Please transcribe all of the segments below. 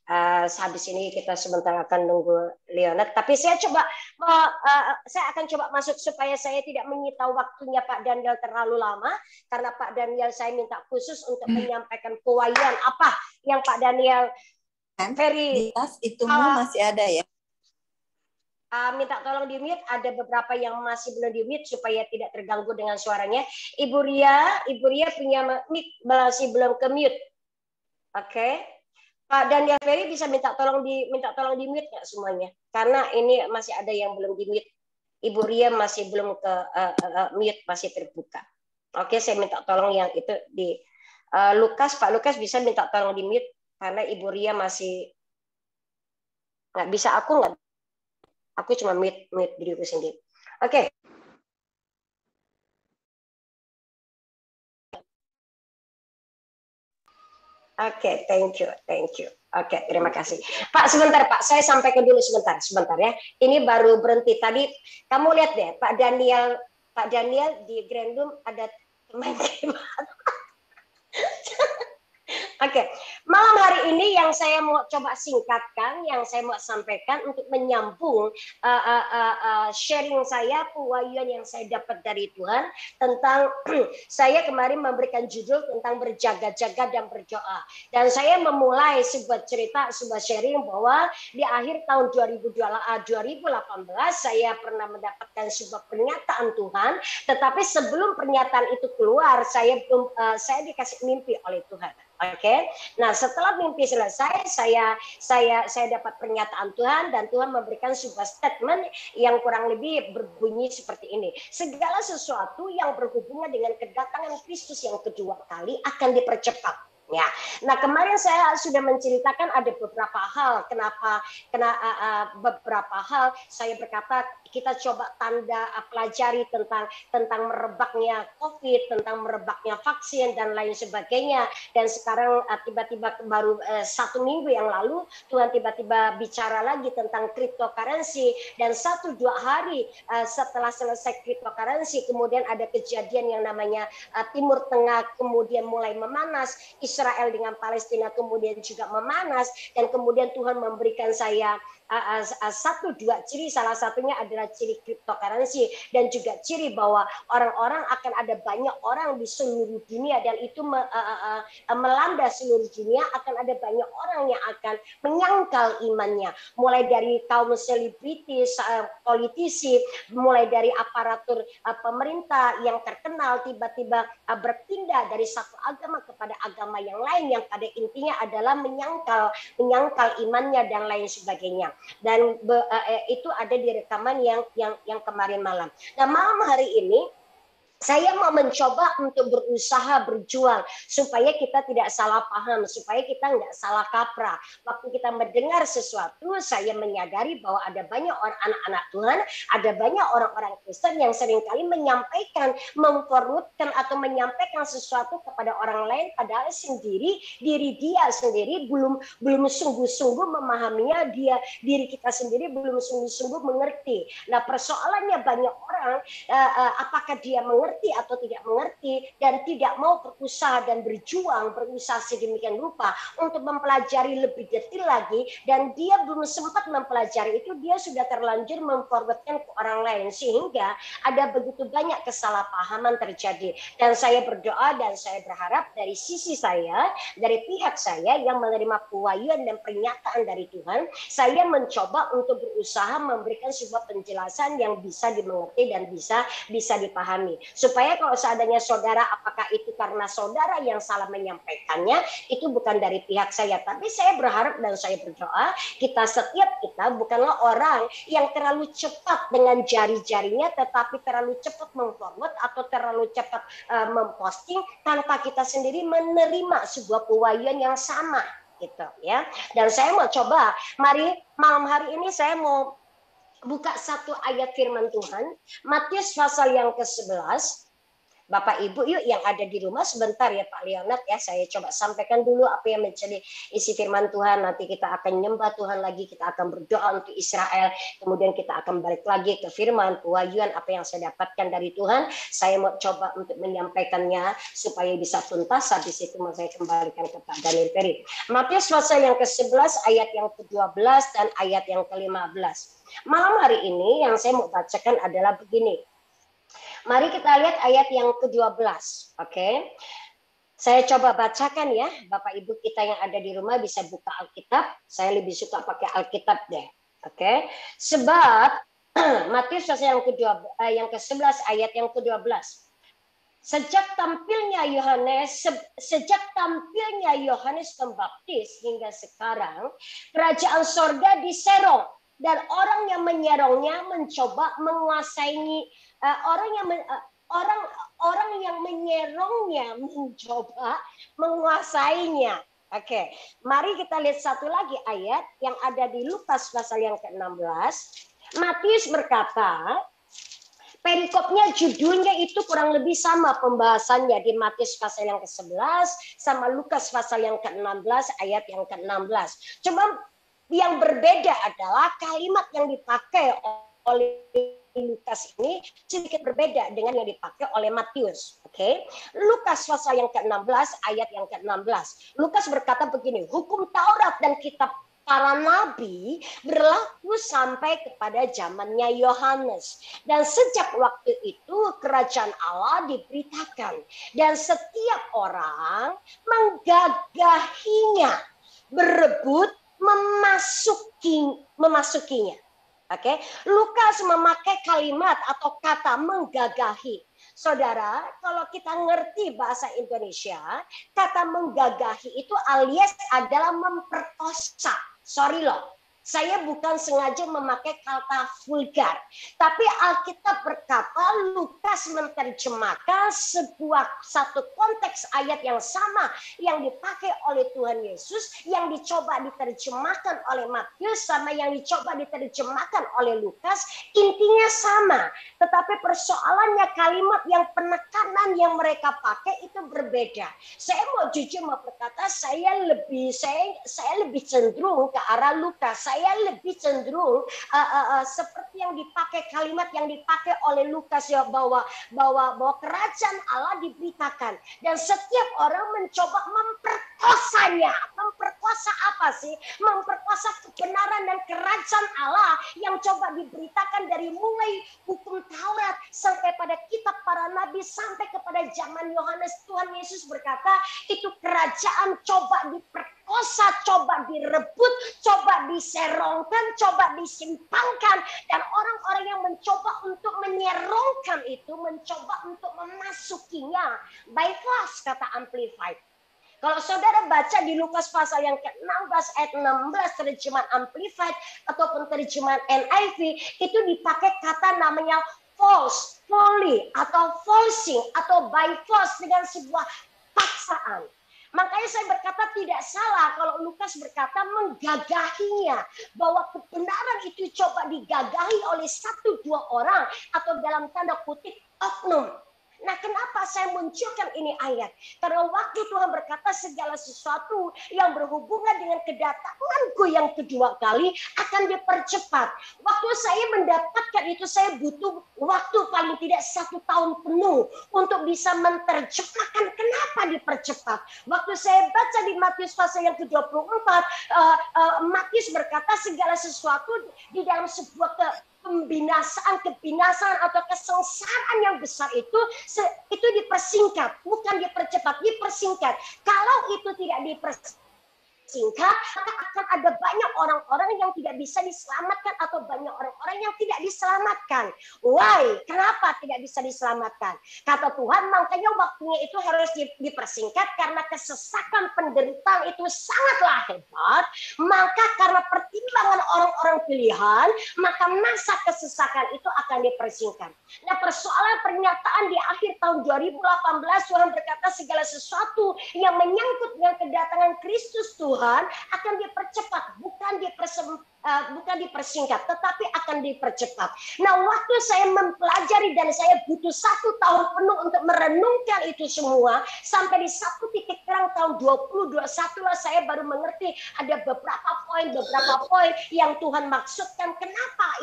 Habis ini kita sebentar akan nunggu Leonard. Tapi saya akan coba masuk supaya saya tidak menyita waktunya Pak Daniel terlalu lama. Karena Pak Daniel saya minta khusus untuk menyampaikan pewayuan apa yang Pak Daniel Ferry. Di tas itumu masih ada ya? Minta tolong di-mute, ada beberapa yang masih belum di-mute supaya tidak terganggu dengan suaranya. Ibu Ria punya mic masih belum ke mute. Oke. Pak Daniel Ferry bisa minta tolong di-mute nggak semuanya? Karena ini masih ada yang belum di-mute. Ibu Ria masih belum ke mute, masih terbuka. Oke, saya minta tolong yang itu di Pak Lukas bisa minta tolong di-mute karena Ibu Ria masih nggak bisa, aku cuma mute diriku sendiri. Oke. Oke, thank you. Oke, terima kasih. Pak, sebentar Pak, saya sampaikan dulu sebentar ya. Ini baru berhenti tadi. Kamu lihat deh, Pak Daniel di Grandum ada teman Oke, malam hari ini yang saya mau coba singkatkan, yang saya mau sampaikan untuk menyambung sharing saya, pewayuan yang saya dapat dari Tuhan tentang saya kemarin memberikan judul tentang berjaga-jaga dan berdoa. Dan saya memulai sebuah cerita, sebuah sharing bahwa di akhir tahun 2018 saya pernah mendapatkan sebuah pernyataan Tuhan, tetapi sebelum pernyataan itu keluar, saya dikasih mimpi oleh Tuhan. Oke. Nah, setelah mimpi selesai, saya dapat pernyataan Tuhan dan Tuhan memberikan sebuah statement yang kurang lebih berbunyi seperti ini. Segala sesuatu yang berhubungan dengan kedatangan Kristus yang kedua kali akan dipercepat. Ya, nah kemarin saya sudah menceritakan ada beberapa hal beberapa hal saya berkata kita coba pelajari tentang merebaknya COVID, tentang merebaknya vaksin dan lain sebagainya. Dan sekarang tiba-tiba baru 1 minggu yang lalu Tuhan tiba-tiba bicara lagi tentang cryptocurrency, dan 1-2 hari setelah selesai cryptocurrency kemudian ada kejadian yang namanya Timur Tengah kemudian mulai memanas. Israel dengan Palestina kemudian juga memanas, dan kemudian Tuhan memberikan saya 1-2 ciri, salah satunya adalah ciri cryptocurrency dan juga ciri bahwa orang-orang akan ada banyak orang di seluruh dunia dan itu melanda seluruh dunia, akan ada banyak orang yang akan menyangkal imannya, mulai dari kaum selebritis, politisi, mulai dari aparatur pemerintah yang terkenal tiba-tiba berpindah dari satu agama kepada agama yang lain yang pada intinya adalah menyangkal imannya dan lain sebagainya. Dan itu ada di rekaman yang kemarin malam. Nah, malam hari ini saya mau mencoba untuk berusaha berjuang supaya kita tidak salah paham, supaya kita nggak salah kaprah. Waktu kita mendengar sesuatu, saya menyadari bahwa ada banyak anak-anak Tuhan, ada banyak orang-orang Kristen yang seringkali menyampaikan, memforwardkan atau menyampaikan sesuatu kepada orang lain, padahal diri dia sendiri belum sungguh-sungguh memahaminya, diri kita sendiri belum sungguh-sungguh mengerti. Nah, persoalannya banyak orang, apakah dia mengerti atau tidak mengerti dan tidak mau berusaha dan berusaha sedemikian rupa untuk mempelajari lebih detail lagi, dan dia belum sempat mempelajari itu, dia sudah terlanjur memforwardkan ke orang lain sehingga ada begitu banyak kesalahpahaman terjadi. Dan saya berdoa dan saya berharap dari sisi saya, dari pihak saya yang menerima pewayuan dan pernyataan dari Tuhan, saya mencoba untuk berusaha memberikan sebuah penjelasan yang bisa dimengerti dan bisa dipahami. Supaya kalau seandainya saudara, apakah itu karena saudara yang salah menyampaikannya, itu bukan dari pihak saya. Tapi saya berharap dan saya berdoa, setiap kita bukanlah orang yang terlalu cepat dengan jari-jarinya, tetapi terlalu cepat memforward atau terlalu cepat memposting tanpa kita sendiri menerima sebuah pewayuan yang sama. Gitu ya. Dan saya mau coba, mari malam hari ini saya mau buka satu ayat firman Tuhan, Matius pasal yang ke-11. Bapak Ibu yuk yang ada di rumah sebentar ya Pak Leonard ya, saya coba sampaikan dulu apa yang menjadi isi firman Tuhan. Nanti kita akan nyembah Tuhan lagi, kita akan berdoa untuk Israel, kemudian kita akan balik lagi ke firman pewahyuan apa yang saya dapatkan dari Tuhan. Saya mau coba untuk menyampaikannya supaya bisa tuntas. Habis itu mau saya kembalikan ke Pak Daniel Ferry. Matius pasal yang ke-11 ayat yang ke-12 dan ayat yang ke-15. Malam hari ini yang saya mau bacakan adalah begini. Mari kita lihat ayat yang ke-12. Oke. Saya coba bacakan ya. Bapak Ibu kita yang ada di rumah bisa buka Alkitab. Saya lebih suka pakai Alkitab deh. Oke. Sebab Matius pasal yang ke-11 ayat yang ke-12. Sejak tampilnya Yohanes Pembaptis hingga sekarang, kerajaan sorga diserong dan orang yang menyerongnya mencoba menguasai orang yang menyerongnya mencoba menguasainya. Oke, mari kita lihat satu lagi ayat yang ada di Lukas pasal yang ke-16. Matius berkata, perikopnya judulnya itu kurang lebih sama pembahasannya di Matius pasal yang ke-11 sama Lukas pasal yang ke-16 ayat yang ke-16. Cuma yang berbeda adalah kalimat yang dipakai oleh Lukas ini sedikit berbeda dengan yang dipakai oleh Matius. Oke. Lukas pasal yang ke-16 ayat yang ke-16. Lukas berkata begini, hukum Taurat dan kitab para nabi berlaku sampai kepada zamannya Yohanes. Dan sejak waktu itu kerajaan Allah diberitakan. Dan setiap orang menggagahinya, berebut memasukinya. Oke, Lukas memakai kalimat atau kata menggagahi. Saudara, kalau kita ngerti bahasa Indonesia, kata menggagahi itu alias adalah memperkosa. Sorry loh, saya bukan sengaja memakai kata vulgar. Tapi Alkitab berkata Lukas menerjemahkan satu konteks ayat yang sama yang dipakai oleh Tuhan Yesus, yang dicoba diterjemahkan oleh Matius sama yang dicoba diterjemahkan oleh Lukas, intinya sama. Tetapi persoalannya kalimat yang penekanan yang mereka pakai itu berbeda. Saya mau jujur mau berkata saya lebih cenderung ke arah Lukas. Saya lebih cenderung seperti yang dipakai kalimat yang dipakai oleh Lukas ya, bahwa kerajaan Allah diberitakan dan setiap orang mencoba memperkosanya. Memperkosa apa sih? Memperkosa kebenaran dan kerajaan Allah yang coba diberitakan dari mulai hukum Taurat sampai pada kitab para nabi sampai kepada zaman Yohanes. Tuhan Yesus berkata itu kerajaan coba diperkosa, coba direbut, coba diserongkan, coba disimpangkan, dan orang-orang yang mencoba untuk menyerongkan itu mencoba untuk memasukinya. By force kata Amplified. Kalau saudara baca di Lukas pasal yang ke-16 ayat 16 terjemahan Amplified ataupun terjemahan NIV itu dipakai kata namanya false, folly atau forcing atau by force dengan sebuah paksaan. Makanya saya berkata tidak salah kalau Lukas berkata menggagahinya, bahwa kebenaran itu coba digagahi oleh 1-2 orang atau dalam tanda kutip oknum. Nah, kenapa saya munculkan ini ayat? Karena waktu Tuhan berkata segala sesuatu yang berhubungan dengan kedatanganku yang kedua kali akan dipercepat. Waktu saya mendapatkan itu saya butuh waktu paling tidak 1 tahun penuh untuk bisa menerjemahkan kenapa dipercepat. Waktu saya baca di Matius pasal yang ke-24, Matius berkata segala sesuatu di dalam sebuah kebinasaan atau kesengsaraan yang besar itu dipersingkat, bukan dipercepat, dipersingkat. Kalau itu tidak dipersingkat, maka akan ada banyak orang-orang yang tidak bisa diselamatkan atau banyak orang-orang yang tidak diselamatkan. Why? Kenapa tidak bisa diselamatkan? Kata Tuhan, makanya waktunya itu harus dipersingkat karena kesesakan penderitaan itu sangatlah hebat. Maka karena pertimbangan orang-orang pilihan, maka masa kesesakan itu akan dipersingkat. Nah, persoalan pernyataan di akhir tahun 2018 Tuhan berkata segala sesuatu yang menyangkut dengan kedatangan Kristus Tuhan akan dipercepat, bukan bukan dipersingkat, tetapi akan dipercepat. Nah, waktu saya mempelajari dan saya butuh 1 tahun penuh untuk merenungkan itu semua, sampai di satu titik terang tahun 2021 lah saya baru mengerti ada beberapa poin yang Tuhan maksudkan kenapa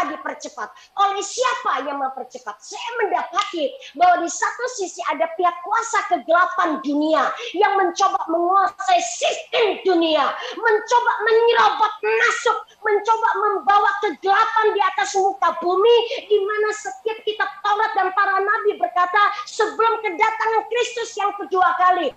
dipercepat. Oleh siapa yang mempercepat? Saya mendapati bahwa di satu sisi ada pihak kuasa kegelapan dunia yang mencoba menguasai sistem dunia, mencoba menyerobot masuk, mencoba membawa kegelapan di atas muka bumi, di mana setiap kitab Taurat dan para nabi berkata sebelum kedatangan Kristus yang kedua kali,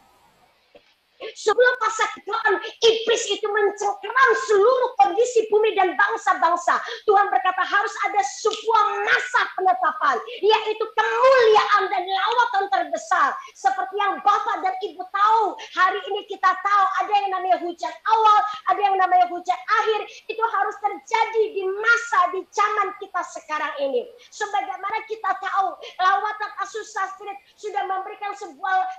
sebelum masa kegelapan, iblis itu mencengkeram seluruh kondisi bumi dan bangsa-bangsa. Tuhan berkata harus ada sebuah masa penetapan, yaitu kemuliaan dan lawatan terbesar. Seperti yang Bapak dan Ibu tahu, hari ini kita tahu ada yang namanya hujan awal, ada yang namanya hujan akhir. Itu harus terjadi di masa, di zaman kita sekarang ini. Sebagaimana kita tahu, lawatan Asusasrit sudah memberikan sebuah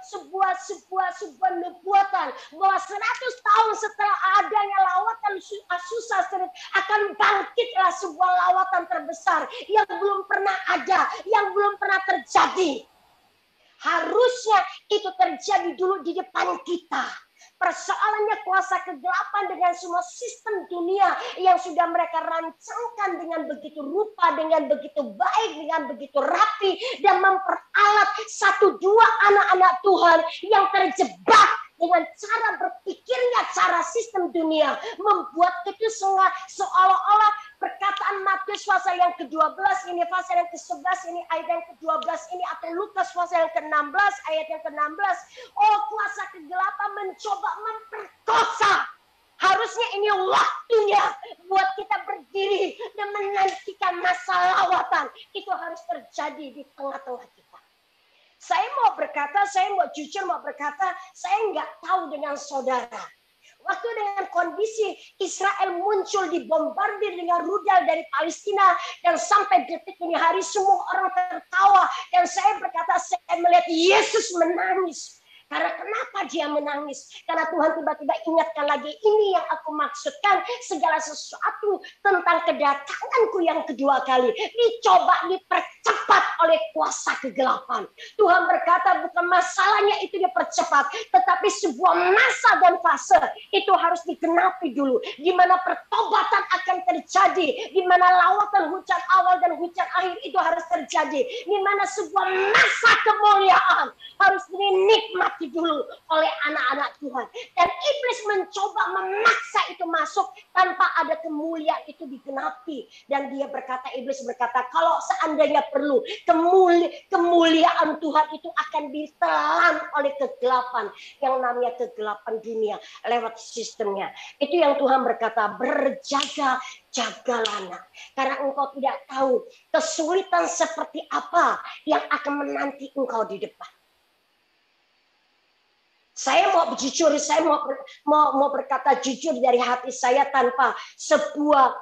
nubuatan bahwa 100 tahun setelah adanya lawatan Asusasrit akan bangkitlah sebuah lawatan terbesar yang belum pernah ada, yang belum pernah terjadi. Harusnya itu terjadi dulu di depan kita. Persoalannya kuasa kegelapan dengan semua sistem dunia yang sudah mereka rancangkan dengan begitu rupa, dengan begitu baik, dengan begitu rapi, dan memperalat 1-2 anak-anak Tuhan yang terjebak dengan cara berpikirnya, cara sistem dunia, membuat itu seolah-olah perkataan Matius pasal yang ke-12 ini, pasal yang ke-11 ini, ayat yang ke-12 ini, atau Lukas pasal yang ke-16, ayat yang ke-16. Oh, kuasa kegelapan mencoba memperkosa. Harusnya ini waktunya buat kita berdiri dan menantikan masa lawatan. Itu harus terjadi di tengah-tengah kita. Saya mau jujur berkata, saya nggak tahu dengan saudara. Waktu dengan kondisi Israel muncul dibombardir dengan rudal dari Palestina, dan sampai detik ini hari semua orang tertawa, dan saya berkata, saya melihat Yesus menangis. Karena kenapa dia menangis? Karena Tuhan tiba-tiba ingatkan lagi, ini yang aku maksudkan, segala sesuatu tentang kedatanganku yang kedua kali dicoba dipercepat oleh kuasa kegelapan. Tuhan berkata bukan masalahnya itu dipercepat, tetapi sebuah masa dan fase itu harus digenapi dulu, di mana pertobatan akan terjadi, di mana lawatan hujan awal dan hujan akhir itu harus terjadi, di mana sebuah masa kemuliaan harus dinikmati dulu oleh anak-anak Tuhan. Dan iblis mencoba memaksa itu masuk tanpa ada kemuliaan itu digenapi. Dan iblis berkata, kalau seandainya perlu, kemuliaan Tuhan itu akan ditelan oleh kegelapan, yang namanya kegelapan dunia lewat sistemnya. Itu yang Tuhan berkata, berjaga-jagalah, karena engkau tidak tahu kesulitan seperti apa yang akan menanti engkau di depan. Saya mau jujur, saya mau berkata jujur dari hati saya tanpa sebuah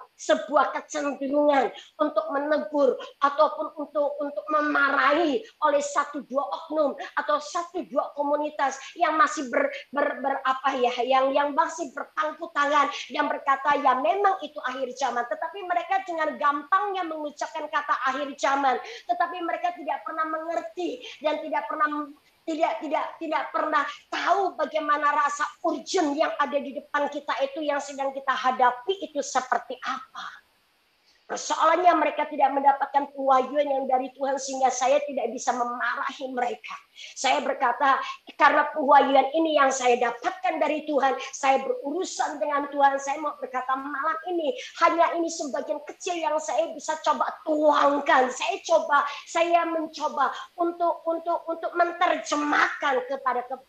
kecenderungan untuk menegur ataupun untuk memarahi oleh 1-2 oknum atau 1-2 komunitas yang masih yang masih berpangku tangan dan berkata ya memang itu akhir zaman, tetapi mereka dengan gampangnya mengucapkan kata akhir zaman, tetapi mereka tidak pernah mengerti dan tidak pernah tahu bagaimana rasa urgent yang ada di depan kita itu, yang sedang kita hadapi itu seperti apa. Persoalannya mereka tidak mendapatkan pewahyuan yang dari Tuhan, sehingga saya tidak bisa memarahi mereka. Saya berkata, karena pewahyuan ini yang saya dapatkan dari Tuhan, saya berurusan dengan Tuhan. Saya mau berkata malam ini, hanya ini sebagian kecil yang saya bisa coba tuangkan. Saya mencoba untuk menerjemahkan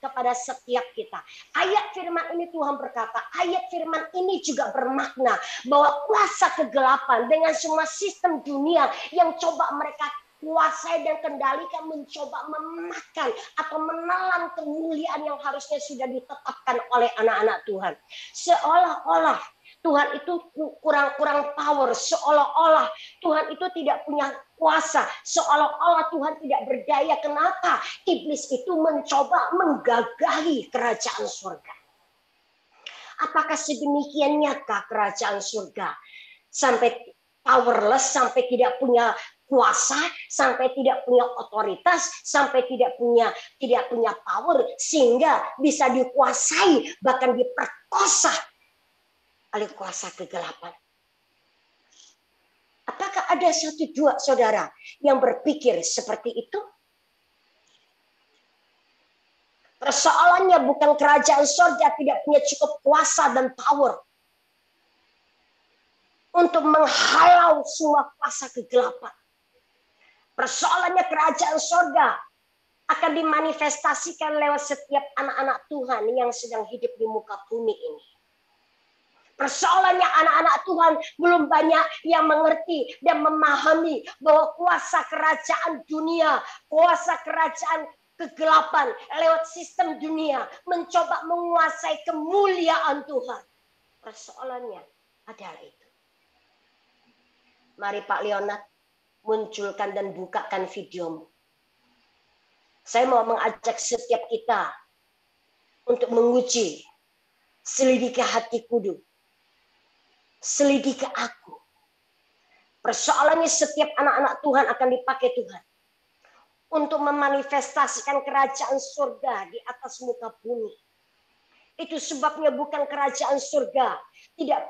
kepada setiap kita. Ayat firman ini Tuhan berkata, ayat firman ini juga bermakna bahwa kuasa kegelapan dengan semua sistem dunia yang coba mereka kuasai dan kendalikan, mencoba memakan atau menelan kemuliaan yang harusnya sudah ditetapkan oleh anak-anak Tuhan. Seolah-olah Tuhan itu kurang power, seolah-olah Tuhan itu tidak punya kuasa, seolah-olah Tuhan tidak berdaya. Kenapa? Iblis itu mencoba menggagahi kerajaan surga. Apakah sedemikiannyakkah kerajaan surga? Sampai powerless, sampai tidak punya kuasa, sampai tidak punya otoritas, sampai tidak punya power, sehingga bisa dikuasai, bahkan diperkosa oleh kuasa kegelapan. Apakah ada satu dua saudara yang berpikir seperti itu? Persoalannya bukan kerajaan surga tidak punya cukup kuasa dan power untuk menghalau semua kuasa kegelapan. Persoalannya kerajaan surga akan dimanifestasikan lewat setiap anak-anak Tuhan yang sedang hidup di muka bumi ini. Persoalannya anak-anak Tuhan belum banyak yang mengerti dan memahami bahwa kuasa kerajaan dunia, kuasa kerajaan kegelapan lewat sistem dunia mencoba menguasai kemuliaan Tuhan. Persoalannya adalah itu. Mari Pak Leonard, munculkan dan bukakan videomu. Saya mau mengajak setiap kita untuk menguji, selidiki hati kudu, selidiki aku. Persoalannya setiap anak-anak Tuhan akan dipakai Tuhan untuk memanifestasikan kerajaan surga di atas muka bumi. Itu sebabnya bukan kerajaan surga tidak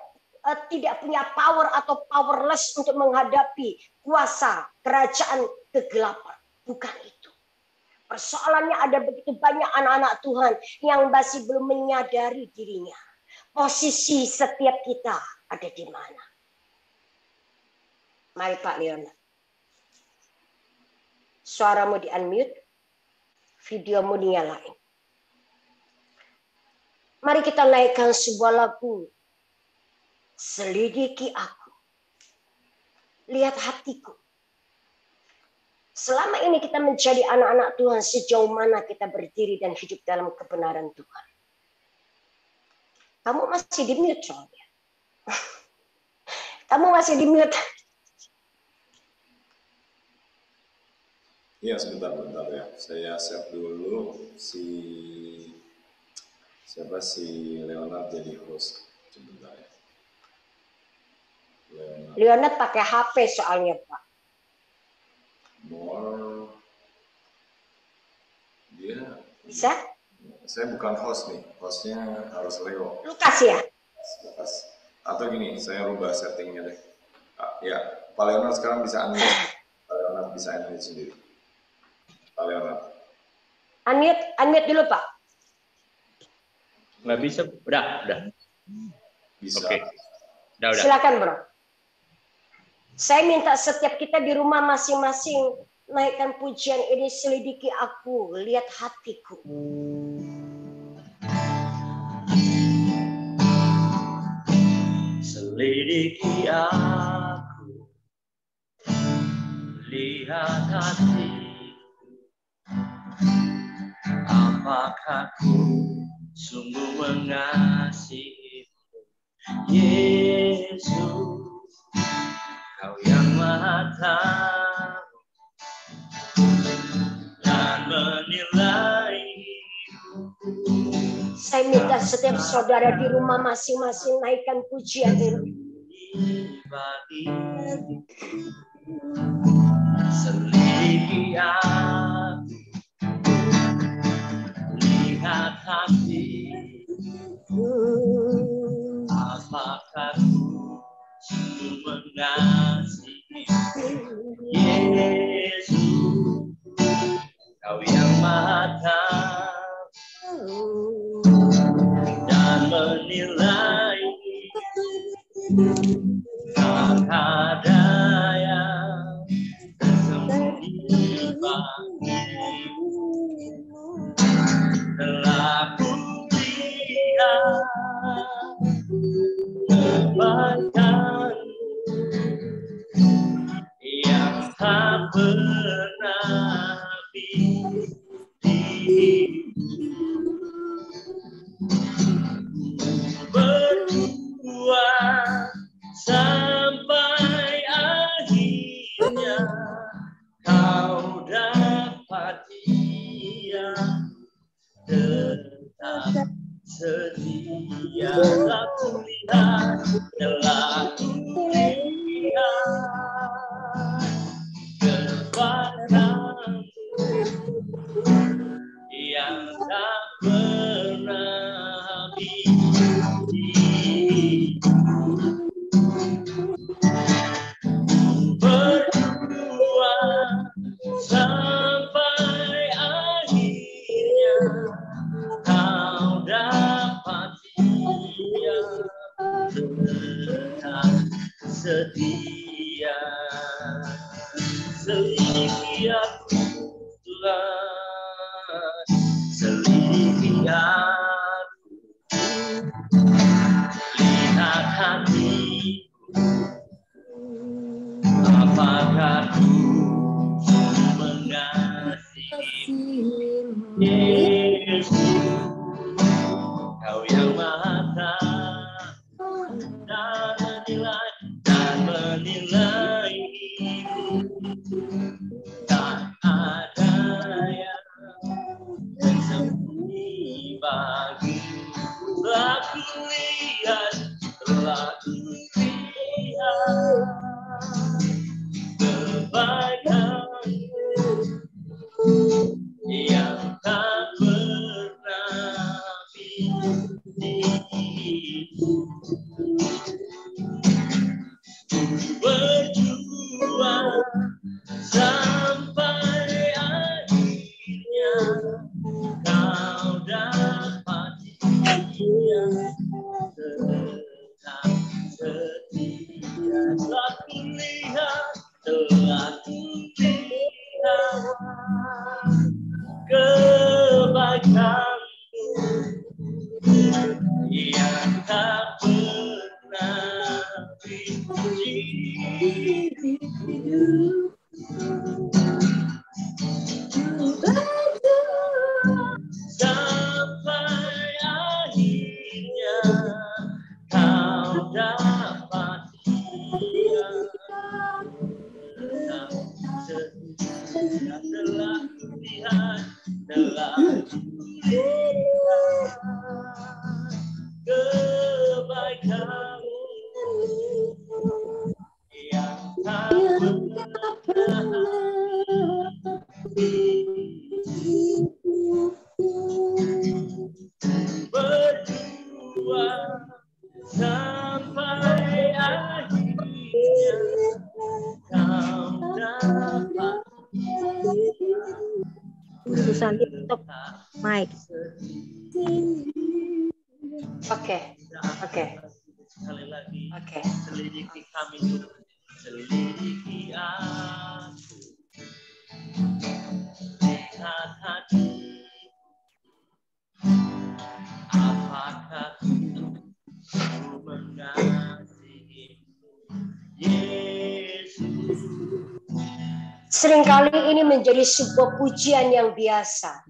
punya power atau powerless untuk menghadapi kuasa kerajaan kegelapan. Bukan itu. Persoalannya ada begitu banyak anak-anak Tuhan yang masih belum menyadari dirinya. Posisi setiap kita ada di mana. Mari Pak Leonard. Suaramu di-unmute, videomu dinyalain. Mari kita naikkan sebuah lagu. Selidiki aku. Lihat hatiku. Selama ini kita menjadi anak-anak Tuhan, sejauh mana kita berdiri dan hidup dalam kebenaran Tuhan. Kamu masih di-mute soalnya. Kamu masih di-mute. Iya, sebentar ya. Saya save dulu si Leonard jadi host. Sebentar ya. Leonard pakai HP soalnya, Pak. More. Dia. Bisa? Saya bukan host nih. Hostnya harus Leo. Lukas ya? Lukas. Atau gini, saya rubah settingnya deh. Ya, Pak Leonard sekarang bisa unmute. Pak Leonard bisa unmute sendiri. Pak Leonard. Unmute dulu, Pak. Nggak bisa, udah. Bisa. Oke. Udah. Silakan, Bro. Saya minta setiap kita di rumah masing-masing naikkan pujian ini, selidiki aku, lihat hatiku. Selidiki aku, lihat hatiku, apakah ku sungguh mengasihimu, Yesus. Kau yang Maha Tahu dan menilai hidupku. Saya minta setiap saudara di rumah masing-masing naikkan pujian ini. Selidiki aku, lihat hatiku, apakah ku sungguh mengasihi Yesus. Kau yang Maha Tahu dan menilai, tak ada yang tersembunyi bagimu. Telah ku lihat kebaikan yang tak pernah berjuang sampai akhirnya kau dapat dia tetap setia. lihat, telah kulihat kebaikan yang tak pernah habis. Berjuang sampai akhirnya kau dapat dia tetap setia. Selidiki aku Tuhan, selidiki aku, lihat hati, apakah ku mengasihimu, Yesus, Kau yang Maha Tahu dan menilai hidup. Tak ada yang tersembunyi bagimu. Telah kulihat kebaikan yang tak pernah berjuang sampai akhirnya kau dapat dia tetap setia. Telah kulihat kebaikanmu yang tak pernah sampai akhirnya kau dapat dia tetap setia. Telah kulihat kebaikanmu yang tak pernah berjuang sampai akhirnya kau dapat Susanti tutup mic. Oke. Sekali lagi. Oke. Selidiki kami dulu. Selidiki aku. Lihat hati. Apakah ku mengasihimu, Yesus? Seringkali ini menjadi sebuah pujian yang biasa.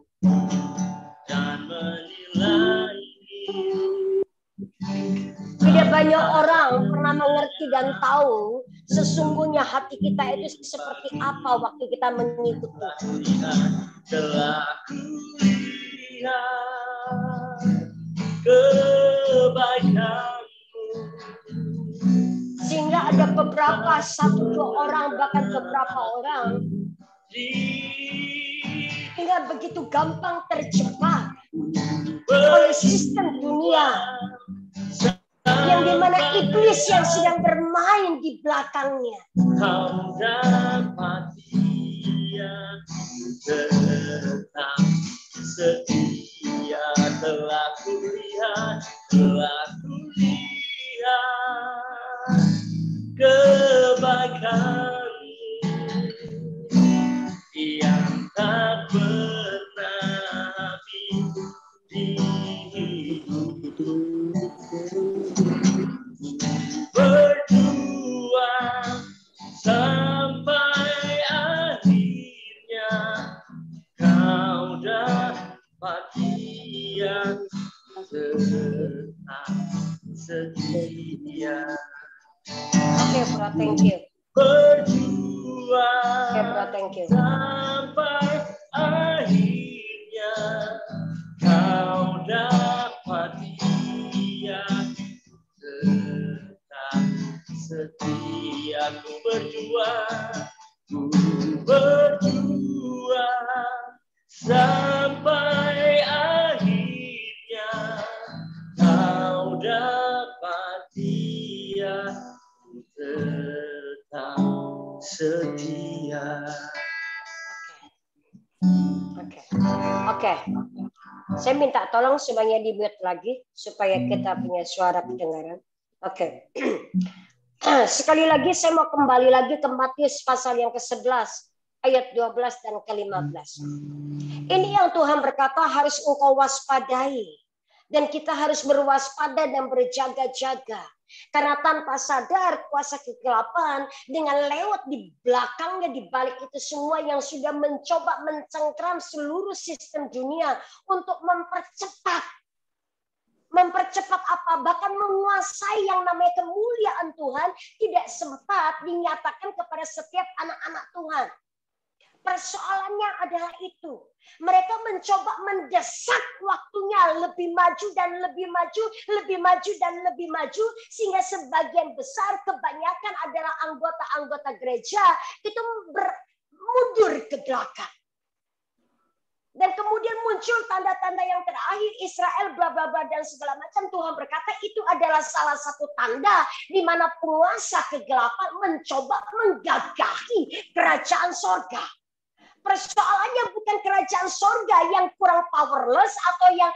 Dan menilai Tidak banyak orang pernah mengerti dan tahu sesungguhnya hati kita itu seperti apa waktu kita mengikut Tuhan. telah kulihat kebaikanmu. Sehingga ada beberapa, 1-2 orang, bahkan beberapa orang hingga begitu gampang terjebak oleh sistem dunia yang dimana iblis yang sedang bermain di belakangnya. Kau dapat dia tetap setia. Telah kulihat kebaikanmu yang tak pernah habis di hidupku. Berjuang sampai akhirnya kau dapat dia tetap setia. Oke, bro, thank you. Berjuang Oke, bro, thank you. sampai akhirnya kau dapat dia tetap setia. Ku berjuang sampai akhirnya kau dapat dia. Ku tetap setia. Oke. Saya minta tolong semuanya di-mute lagi supaya kita punya suara pendengaran. Oke. Sekali lagi saya mau kembali lagi ke Matius pasal yang ke-11 ayat 12 dan ke-15. Ini yang Tuhan berkata harus engkau waspadai. Dan kita harus berwaspada dan berjaga-jaga. Karena tanpa sadar kuasa kegelapan dengan lewat di belakangnya, di balik itu semua yang sudah mencoba mencengkram seluruh sistem dunia untuk mempercepat apa? Bahkan menguasai yang namanya kemuliaan Tuhan tidak sempat dinyatakan kepada setiap anak-anak Tuhan. Persoalannya adalah itu. Mereka mencoba mendesak waktunya lebih maju dan lebih maju, lebih maju dan lebih maju, sehingga sebagian besar kebanyakan adalah anggota-anggota gereja itu mundur ke belakang. Dan kemudian muncul tanda-tanda yang terakhir, Israel bla bla bla dan segala macam. Tuhan berkata itu adalah salah satu tanda di mana penguasa kegelapan mencoba menggagahi kerajaan sorga. Persoalannya bukan kerajaan sorga yang kurang powerless atau yang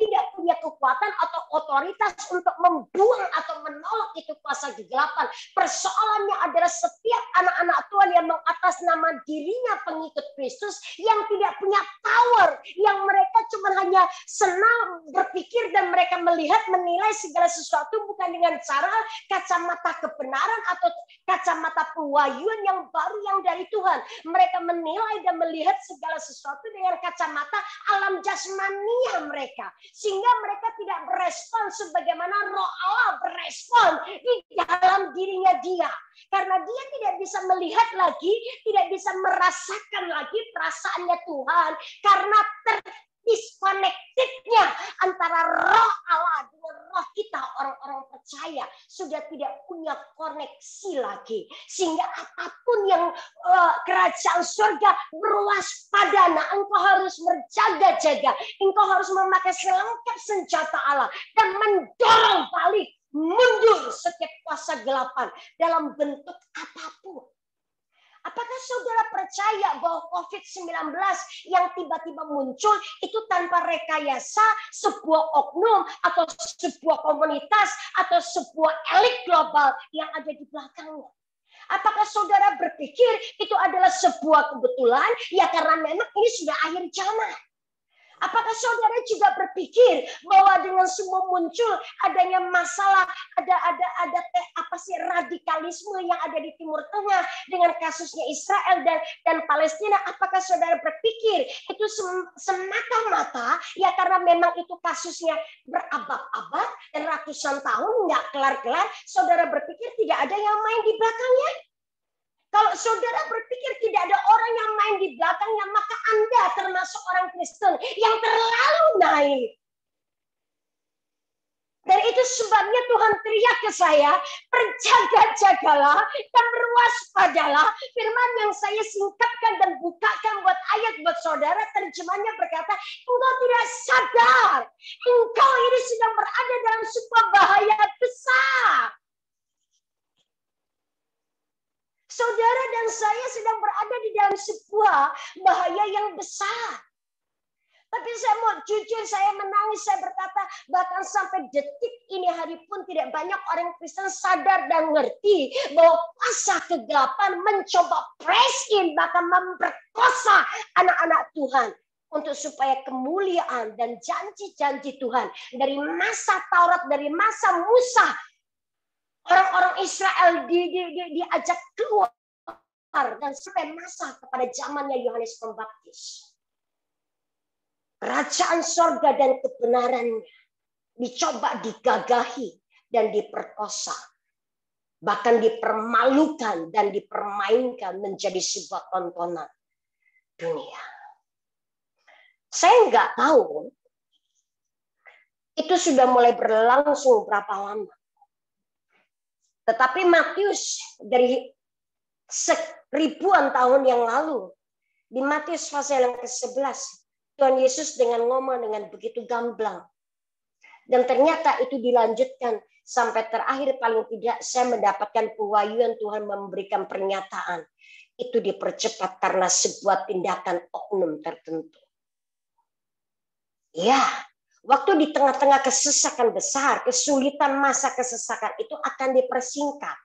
tidak punya kekuatan atau otoritas untuk membuang atau menolak itu kuasa kegelapan. Persoalannya adalah setiap anak-anak Tuhan yang mengatas nama dirinya pengikut Kristus yang tidak punya power, yang mereka cuma hanya senang berpikir dan mereka melihat menilai segala sesuatu bukan dengan cara kacamata kebenaran atau kacamata pewahyuan yang baru yang dari Tuhan. Mereka menilai dan melihat segala sesuatu dengan kacamata alam jasmania mereka, sehingga mereka tidak berespon sebagaimana Roh Allah berespon di dalam dirinya dia, karena dia tidak bisa melihat lagi, tidak bisa merasakan lagi perasaannya Tuhan, karena disconnectednya antara Roh Allah dengan roh kita orang-orang percaya sudah tidak punya koneksi lagi, sehingga apapun yang kerajaan surga berwaspada. Nah, engkau harus berjaga-jaga, engkau harus memakai selengkap senjata Allah dan mendorong balik mundur setiap kuasa gelapan dalam bentuk apapun. Apakah saudara percaya bahwa COVID-19 yang tiba-tiba muncul itu tanpa rekayasa sebuah oknum atau sebuah komunitas atau sebuah elit global yang ada di belakangnya? Apakah saudara berpikir itu adalah sebuah kebetulan? Ya, karena memang ini sudah akhir zaman. Apakah saudara juga berpikir bahwa dengan semua muncul adanya masalah, ada radikalisme yang ada di Timur Tengah dengan kasusnya Israel dan Palestina? Apakah saudara berpikir itu semata-mata ya karena memang itu kasusnya berabad-abad dan ratusan tahun nggak kelar-kelar? Saudara berpikir tidak ada yang main di belakangnya? Kalau saudara berpikir tidak ada orang yang main di belakangnya, maka Anda termasuk orang Kristen yang terlalu naif. Dan itu sebabnya Tuhan teriak ke saya, berjaga-jagalah dan berwaspadalah. Firman yang saya singkatkan dan bukakan buat ayat buat saudara, terjemahnya berkata, engkau tidak sadar, engkau ini sedang berada dalam sebuah bahaya besar. Saudara dan saya sedang berada di dalam sebuah bahaya yang besar. Tapi saya mau jujur, saya menangis, saya berkata, bahkan sampai detik ini hari pun tidak banyak orang Kristen sadar dan ngerti bahwa kuasa kegelapan mencoba press in, bahkan memperkosa anak-anak Tuhan. Untuk supaya kemuliaan dan janji-janji Tuhan dari masa Taurat, dari masa Musa, orang-orang Israel diajak keluar dan sampai masa kepada zamannya Yohanes Pembaptis. Kerajaan sorga dan kebenarannya dicoba digagahi dan diperkosa. Bahkan dipermalukan dan dipermainkan menjadi sebuah tontonan dunia. Saya nggak tahu itu sudah mulai berlangsung berapa lama. Tetapi Matius dari ribuan tahun yang lalu, di Matius pasal yang ke-11, Tuhan Yesus dengan ngomong dengan begitu gamblang. Dan ternyata itu dilanjutkan sampai terakhir, paling tidak saya mendapatkan pewahyuan Tuhan memberikan pernyataan. Itu dipercepat karena sebuah tindakan oknum tertentu. Ya, waktu di tengah-tengah kesesakan besar, kesulitan masa kesesakan itu akan dipersingkat.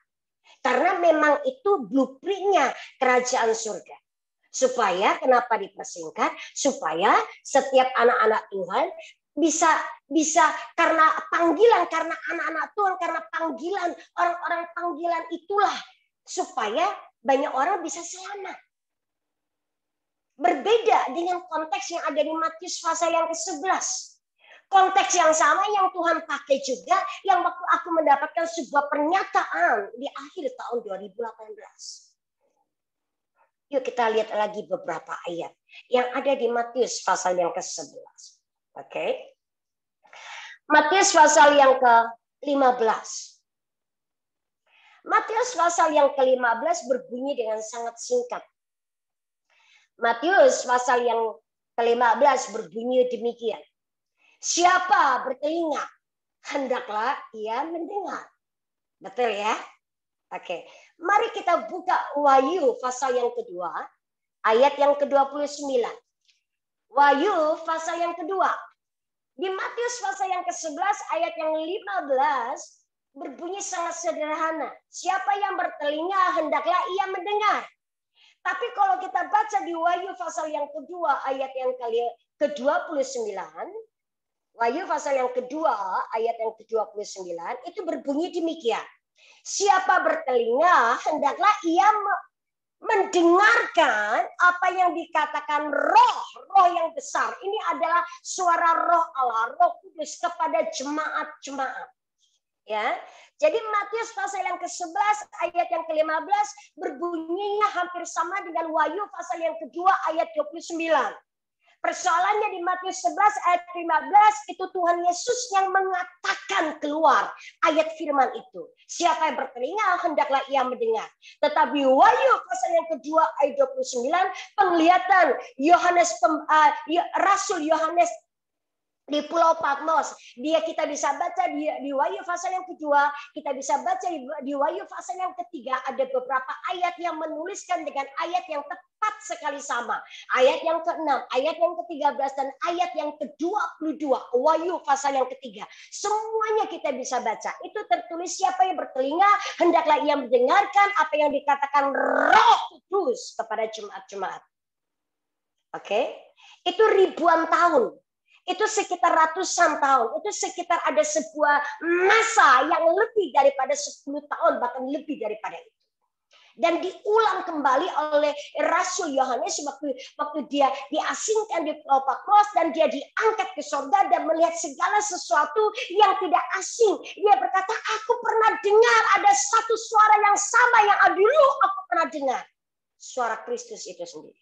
Karena memang itu blueprintnya kerajaan surga. Supaya, kenapa dipersingkat? Supaya setiap anak-anak Tuhan bisa karena panggilan, karena anak-anak Tuhan, karena panggilan, orang-orang panggilan itulah. Supaya banyak orang bisa selamat. Berbeda dengan konteks yang ada di Matius pasal yang ke-11. Konteks yang sama yang Tuhan pakai juga, yang waktu aku mendapatkan sebuah pernyataan di akhir tahun 2018. Yuk kita lihat lagi beberapa ayat yang ada di Matius pasal yang ke-11. Oke. Matius pasal yang ke-15. Matius pasal yang ke-15 berbunyi dengan sangat singkat. Matius pasal yang ke-15 berbunyi demikian. Siapa bertelinga, hendaklah ia mendengar. Betul ya? Oke. Mari kita buka Wahyu pasal yang kedua, ayat yang ke-29. Wahyu pasal yang kedua. Di Matius pasal yang ke-11 ayat yang 15 berbunyi sangat sederhana. Siapa yang bertelinga hendaklah ia mendengar. Tapi kalau kita baca di Wahyu pasal yang kedua ayat yang ke-29, Wahyu pasal yang kedua ayat yang ke-29 itu berbunyi demikian. Siapa bertelinga hendaklah ia mendengarkan apa yang dikatakan roh yang besar. Ini adalah suara roh Allah, Roh Kudus kepada jemaat-jemaat. Ya. Jadi Matius pasal yang ke-11 ayat yang ke-15 berbunyinya hampir sama dengan Wahyu pasal yang kedua ayat 29. Persoalannya di Matius 11 ayat 15 itu Tuhan Yesus yang mengatakan keluar ayat firman itu. Siapa yang bertelinga hendaklah ia mendengar. Tetapi Wahyu pasal yang kedua ayat 29 penglihatan Rasul Yohanes di Pulau Patmos. Kita bisa baca di Wahyu pasal yang kedua, kita bisa baca di Wahyu pasal yang ketiga ada beberapa ayat yang menuliskan dengan ayat yang tepat sekali sama. Ayat yang ke-6, ayat yang ke-13 dan ayat yang ke-22. Wahyu pasal yang ketiga. Semuanya kita bisa baca. Itu tertulis siapa yang bertelinga hendaklah ia mendengarkan apa yang dikatakan Roh Kudus kepada jemaat-jemaat. Oke? Itu ribuan tahun. Itu sekitar ratusan tahun. Itu sekitar ada sebuah masa yang lebih daripada 10 tahun, bahkan lebih daripada itu. Dan diulang kembali oleh Rasul Yohanes waktu dia diasingkan di Pulau Patmos dan dia diangkat ke surga dan melihat segala sesuatu yang tidak asing. Dia berkata, aku pernah dengar ada satu suara yang sama yang dulu aku pernah dengar. Suara Kristus itu sendiri.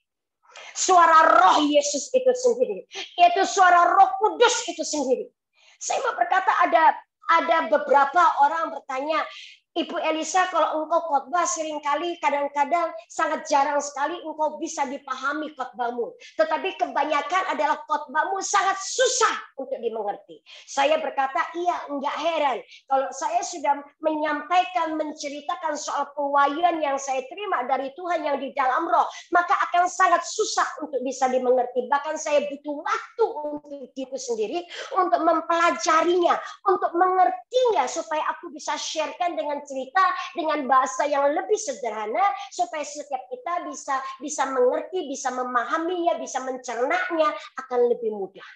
Suara Roh Yesus itu sendiri. Itu suara Roh Kudus itu sendiri. Saya mau berkata ada beberapa orang bertanya, Ibu Elisa, kalau engkau khotbah seringkali kadang-kadang sangat jarang sekali engkau bisa dipahami khotbahmu. Tetapi kebanyakan adalah khotbahmu sangat susah untuk dimengerti. Saya berkata, iya, enggak heran. Kalau saya sudah menyampaikan, menceritakan soal pewahyuan yang saya terima dari Tuhan yang di dalam roh, maka akan sangat susah untuk bisa dimengerti. Bahkan saya butuh waktu untuk itu sendiri, untuk mempelajarinya, untuk mengertinya, supaya aku bisa sharekan dengan cerita dengan bahasa yang lebih sederhana supaya setiap kita bisa mengerti, bisa memahaminya, bisa mencernanya akan lebih mudah.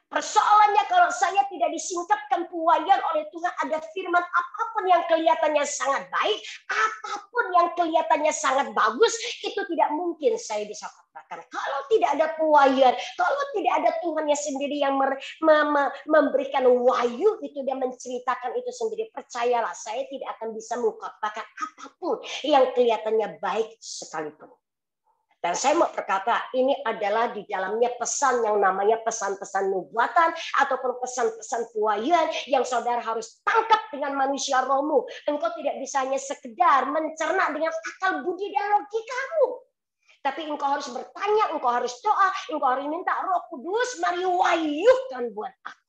Persoalannya kalau saya tidak disingkapkan pewahyuan oleh Tuhan, ada firman apapun yang kelihatannya sangat baik, apapun yang kelihatannya sangat bagus, itu tidak mungkin saya bisa katakan. Kalau tidak ada pewahyuan, kalau tidak ada Tuhannya sendiri yang memberikan wahyu itu dan menceritakan itu sendiri, percayalah saya tidak akan bisa mengkatakan apapun yang kelihatannya baik sekalipun. Dan saya mau berkata, ini adalah di dalamnya pesan yang namanya pesan-pesan nubuatan ataupun pesan-pesan pewahyuan yang saudara harus tangkap dengan manusia rohmu. Engkau tidak bisa hanya sekedar mencerna dengan akal budi dan logikamu. Tapi engkau harus bertanya, engkau harus doa, engkau harus minta Roh Kudus, mari wahyukan buat aku.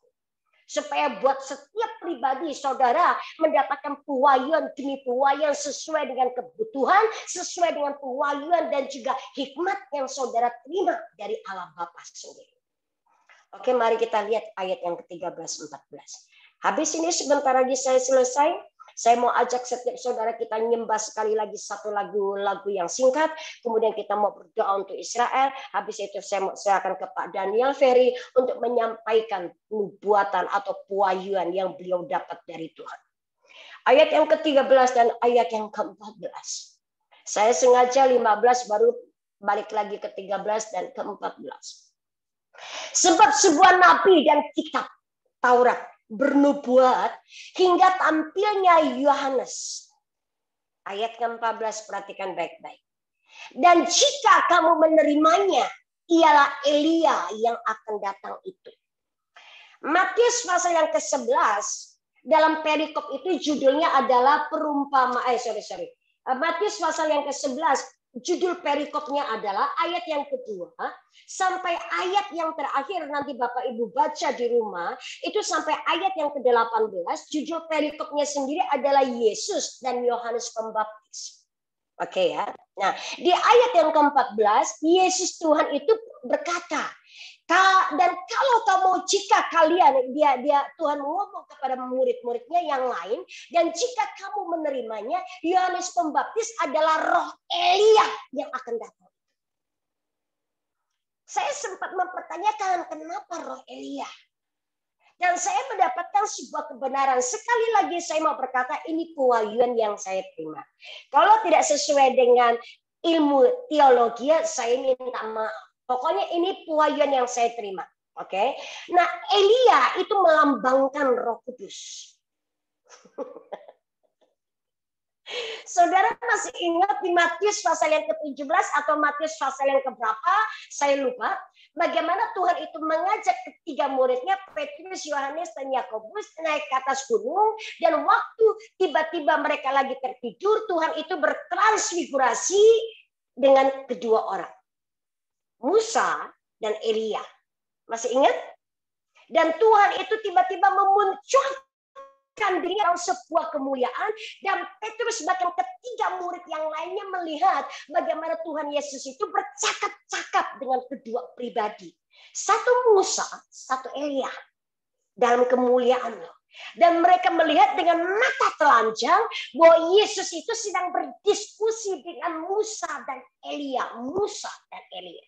Supaya buat setiap pribadi saudara mendapatkan pewahyuan demi pewahyuan sesuai dengan kebutuhan, sesuai dengan pewahyuan dan juga hikmat yang saudara terima dari Allah Bapa sendiri. Oke, mari kita lihat ayat yang ke-13-14. Habis ini sebentar lagi saya selesai. Saya mau ajak setiap saudara kita nyembah sekali lagi satu lagu yang singkat. Kemudian kita mau berdoa untuk Israel. Habis itu saya mau serahkan ke Pak Daniel Ferry untuk menyampaikan nubuatan atau pewahyuan yang beliau dapat dari Tuhan. Ayat yang ke-13 dan ayat yang ke-14. Saya sengaja 15 baru balik lagi ke 13 dan ke-14. Sebab sebuah nabi dan kitab Taurat bernubuat hingga tampilnya Yohanes. Ayat ke-14 perhatikan baik-baik. Dan jika kamu menerimanya, ialah Elia yang akan datang itu. Matius pasal yang ke-11 dalam perikop itu judulnya adalah Matius pasal yang ke-11 judul perikopnya adalah ayat yang kedua sampai ayat yang terakhir, nanti Bapak Ibu baca di rumah, itu sampai ayat yang ke-18, judul perikopnya sendiri adalah Yesus dan Yohanes Pembaptis. Oke ya. Nah, di ayat yang ke-14, Yesus Tuhan itu berkata, dan kalau jika kalian, Tuhan ngomong kepada murid-muridnya yang lain, dan jika kamu menerimanya, Yohanes Pembaptis adalah roh Elia yang akan datang. Saya sempat mempertanyakan kenapa roh Elia. Dan saya mendapatkan sebuah kebenaran. Sekali lagi saya mau berkata, ini pewahyuan yang saya terima. Kalau tidak sesuai dengan ilmu teologi, saya minta maaf. Pokoknya ini pewahyuan yang saya terima. Oke. Nah, Elia itu melambangkan Roh Kudus. Saudara masih ingat di Matius pasal yang ke-17 atau Matius pasal yang keberapa? Saya lupa. Bagaimana Tuhan itu mengajak ketiga muridnya, Petrus, Yohanes, dan Yakobus naik ke atas gunung. Dan waktu tiba-tiba mereka lagi tertidur, Tuhan itu bertransfigurasi dengan kedua orang. Musa dan Elia. Masih ingat? Dan Tuhan itu tiba-tiba memunculkan diri dalam sebuah kemuliaan. Dan Petrus bahkan ketiga murid yang lainnya melihat bagaimana Tuhan Yesus itu bercakap-cakap dengan kedua pribadi. Satu Musa, satu Elia. Dalam kemuliaan. Dan mereka melihat dengan mata telanjang bahwa Yesus itu sedang berdiskusi dengan Musa dan Elia. Musa dan Elia.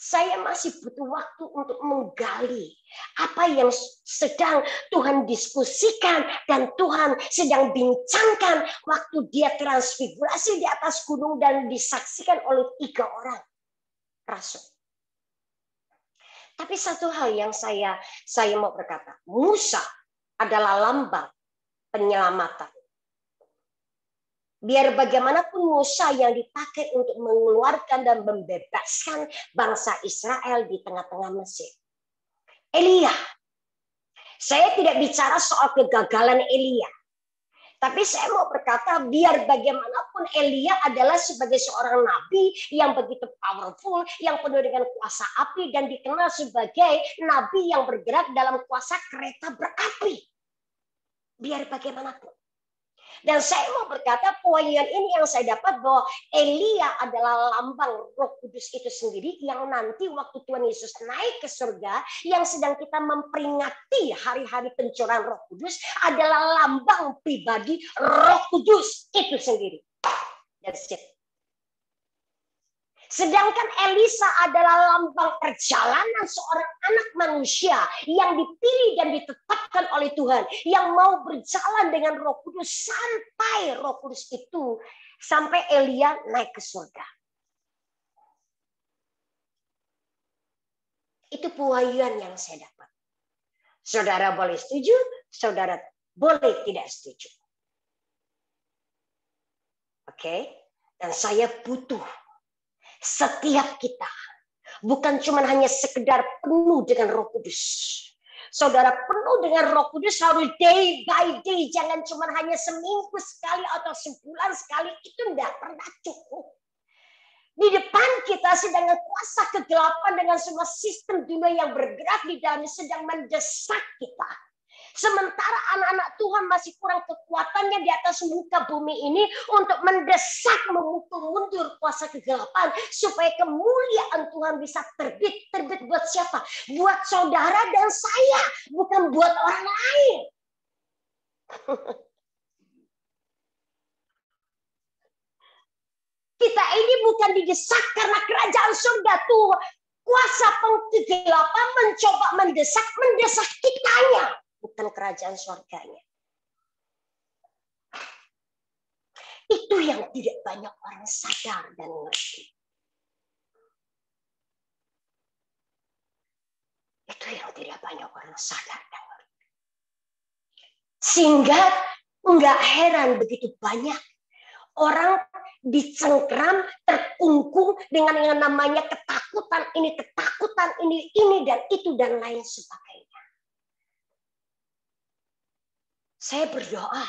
Saya masih butuh waktu untuk menggali apa yang sedang Tuhan diskusikan dan Tuhan sedang bincangkan waktu dia transfigurasi di atas gunung dan disaksikan oleh 3 orang rasul. Tapi satu hal yang saya mau berkata, Musa adalah lambang penyelamatan. Biar bagaimanapun Musa yang dipakai untuk mengeluarkan dan membebaskan bangsa Israel di tengah-tengah Mesir. Elia. Saya tidak bicara soal kegagalan Elia. Tapi saya mau berkata, biar bagaimanapun Elia adalah sebagai seorang nabi yang begitu powerful, yang penuh dengan kuasa api, dan dikenal sebagai nabi yang bergerak dalam kuasa kereta berapi. Biar bagaimanapun. Dan saya mau berkata pewahyuan ini yang saya dapat bahwa Elia adalah lambang Roh Kudus itu sendiri yang nanti waktu Tuhan Yesus naik ke surga yang sedang kita memperingati hari-hari pencurahan Roh Kudus adalah lambang pribadi Roh Kudus itu sendiri. That's it. Sedangkan Elisa adalah lambang perjalanan seorang anak manusia yang dipilih dan ditetapkan oleh Tuhan. Yang mau berjalan dengan Roh Kudus sampai Roh Kudus itu, sampai Elia naik ke surga. Itu pewahyuan yang saya dapat. Saudara boleh setuju, saudara boleh tidak setuju. Oke? Dan saya butuh Setiap kita bukan cuma hanya sekedar penuh dengan Roh Kudus. Saudara, penuh dengan Roh Kudus harus day by day, jangan cuma hanya seminggu sekali atau sebulan sekali, itu tidak pernah cukup. Di depan kita sedang kuasa kegelapan dengan semua sistem dunia yang bergerak di dalamnya sedang mendesak kita. Sementara anak-anak Tuhan masih kurang kekuatannya di atas muka bumi ini untuk mendesak, memukul mundur kuasa kegelapan supaya kemuliaan Tuhan bisa terbit. Terbit buat siapa? Buat saudara dan saya, bukan buat orang lain. Kita ini bukan didesak karena kerajaan surga tuh. Kuasa kegelapan mencoba mendesak kitanya. Bukan kerajaan surganya. Itu yang tidak banyak orang sadar dan ngerti. Itu yang tidak banyak orang sadar dan ngerti. Sehingga enggak heran begitu banyak orang dicengkram, terkungkung dengan yang namanya ketakutan ini dan itu dan lain sebagainya. Saya berdoa,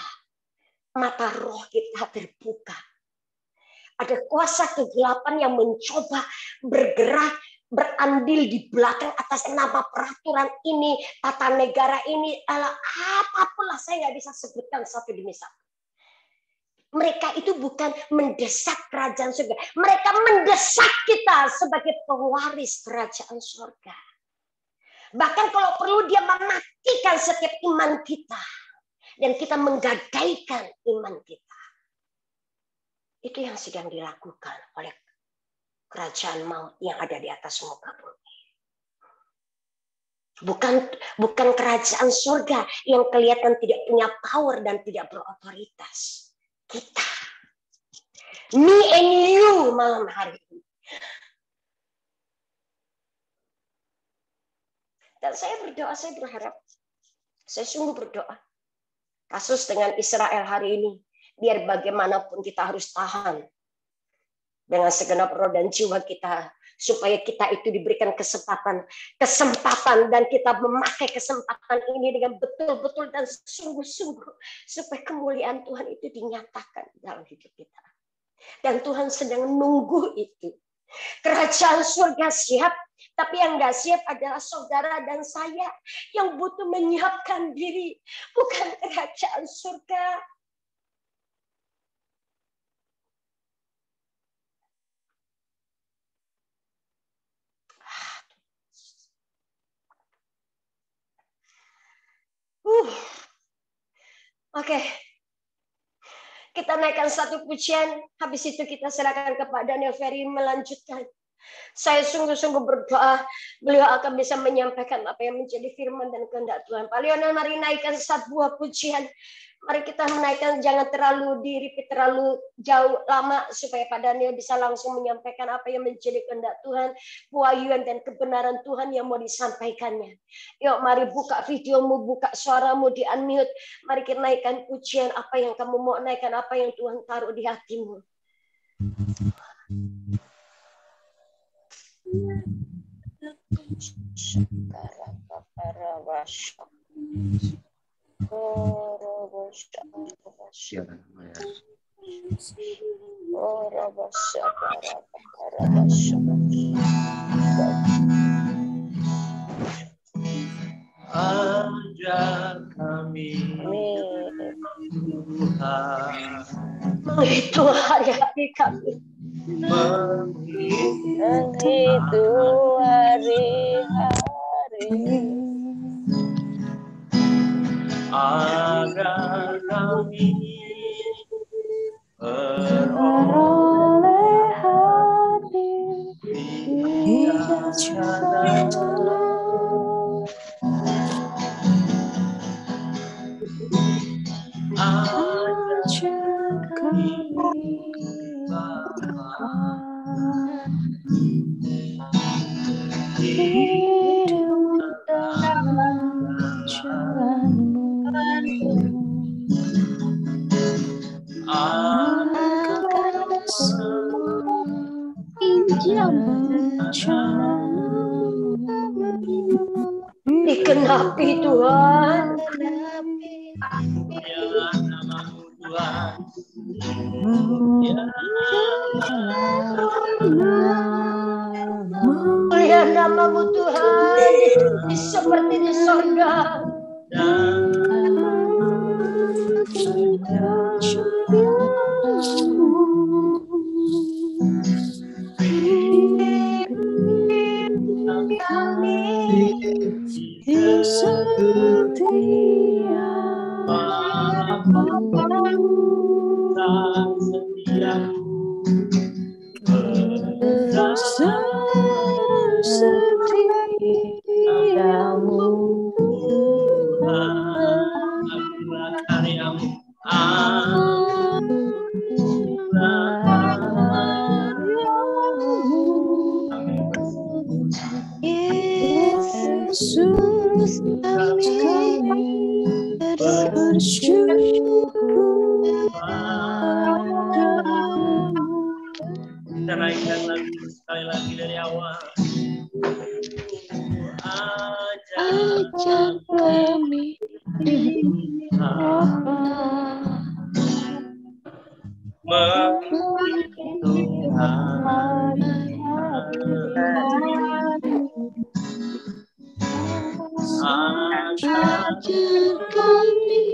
mata roh kita terbuka. Ada kuasa kegelapan yang mencoba bergerak, berandil di belakang atas nama peraturan ini, tata negara ini, apapun lah saya nggak bisa sebutkan satu demi satu. Mereka itu bukan mendesak kerajaan surga. Mereka mendesak kita sebagai pewaris kerajaan surga. Bahkan kalau perlu dia mematikan setiap iman kita. Dan kita menggadaikan iman kita. Itu yang sedang dilakukan oleh kerajaan maut yang ada di atas muka bumi. Bukan kerajaan surga yang kelihatan tidak punya power dan tidak berotoritas. Kita. Me and you malam hari ini. Dan saya berdoa, saya berharap, saya sungguh berdoa. Kasus dengan Israel hari ini, biar bagaimanapun kita harus tahan dengan segenap roh dan jiwa kita, supaya kita itu diberikan kesempatan dan kita memakai kesempatan ini dengan betul-betul dan sungguh-sungguh, supaya kemuliaan Tuhan itu dinyatakan dalam hidup kita. Dan Tuhan sedang menunggu itu. Kerajaan surga siap, tapi yang nggak siap adalah saudara dan saya yang butuh menyiapkan diri, bukan kerajaan surga. Oke. Kita naikkan satu pujian, habis itu kita serahkan kepada Daniel Ferry melanjutkan. Saya sungguh-sungguh berdoa, beliau akan bisa menyampaikan apa yang menjadi firman dan kehendak Tuhan. Pak Lionel, mari naikkan sebuah pujian. Mari kita menaikkan, jangan terlalu di-repeat terlalu jauh lama, supaya Pak Daniel bisa langsung menyampaikan apa yang menjadi kehendak Tuhan, kewahyuan dan kebenaran Tuhan yang mau disampaikannya. Yuk, mari buka videomu, buka suaramu, di-unmute. Mari kita naikkan pujian, apa yang kamu mau naikkan, apa yang Tuhan taruh di hatimu. Ajar kami Tuhan, itu hari-hari kami, menghitung hari-hari, agar kami beroleh hadir di jalan. Ajar kami hidup dalam jalan-Mu. Angkat semua Dikenapi Tuhan. Ya namamu Tuhan. Mulia namamu Tuhan, seperti di sorga. Yesus kami bersyukur padamu. Kita naikkan lagu sekali lagi dari awal. Ajak kami ajak kami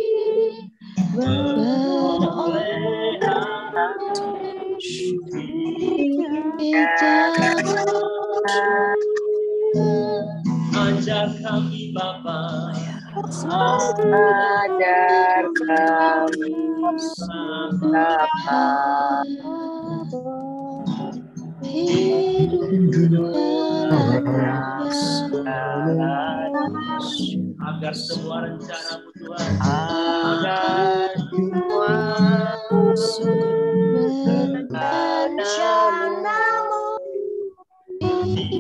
ajar kami Bapa, Ajar kami Bapa, agar semua rencana-Mu Tuhan, agar semua rencana-Mu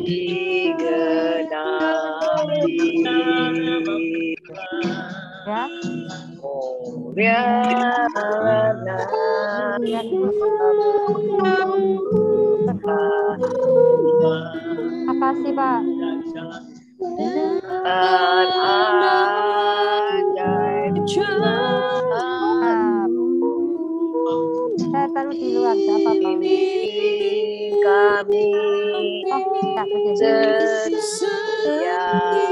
digenapi. Makasih Pak. Saya taruh di luar, tidak apa-apa. Kami setia besar setiamu,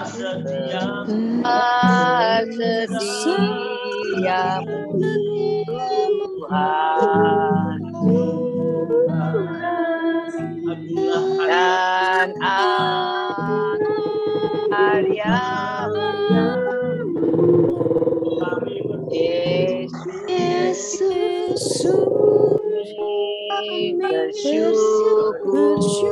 setiamu Tuhan, dan Yesus bersyukur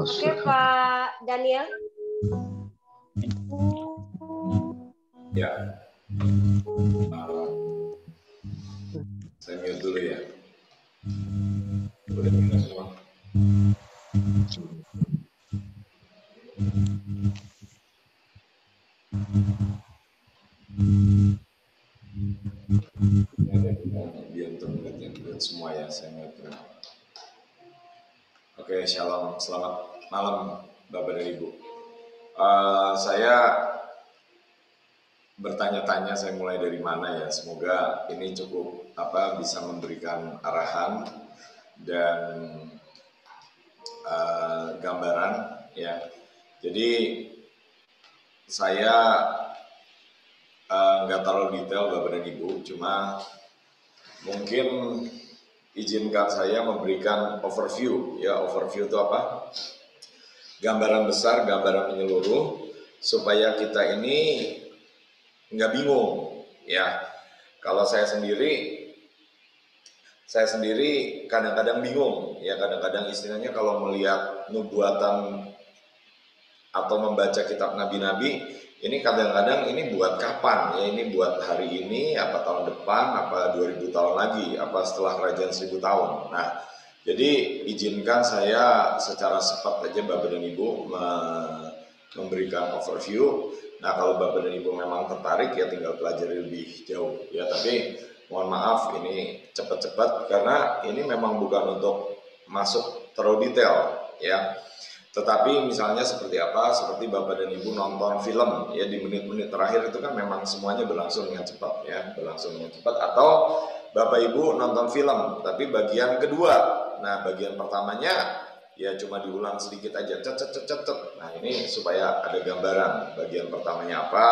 Oke Pak Daniel. Ya. Saya mute dulu ya. Boleh minta semua. Biar untuk semua ya, saya mute. Oke, shalom, selamat malam Bapak dan Ibu. Saya bertanya-tanya, saya mulai dari mana ya? Semoga ini cukup bisa memberikan arahan dan gambaran ya. Jadi saya nggak terlalu detail Bapak dan Ibu, cuma mungkin izinkan saya memberikan overview ya. Overview itu apa? Gambaran besar, gambaran menyeluruh supaya kita ini nggak bingung ya. Kalau saya sendiri kadang-kadang bingung ya, kadang-kadang istilahnya kalau melihat nubuatan atau membaca kitab nabi-nabi ini kadang-kadang ini buat kapan ya, ini buat hari ini, apa tahun depan, apa 2000 tahun lagi, apa setelah kerajaan 1000 tahun. Nah, jadi izinkan saya secara cepat aja Bapak dan Ibu memberikan overview. Nah, kalau Bapak dan Ibu memang tertarik ya tinggal pelajari lebih jauh ya, tapi mohon maaf ini cepat-cepat karena ini memang bukan untuk masuk terlalu detail ya. Tetapi misalnya seperti apa, seperti Bapak dan Ibu nonton film ya di menit-menit terakhir itu kan memang semuanya berlangsung dengan cepat ya, berlangsung dengan cepat. Atau Bapak Ibu nonton film tapi bagian kedua, nah bagian pertamanya ya cuma diulang sedikit aja, cet. Nah ini supaya ada gambaran bagian pertamanya apa,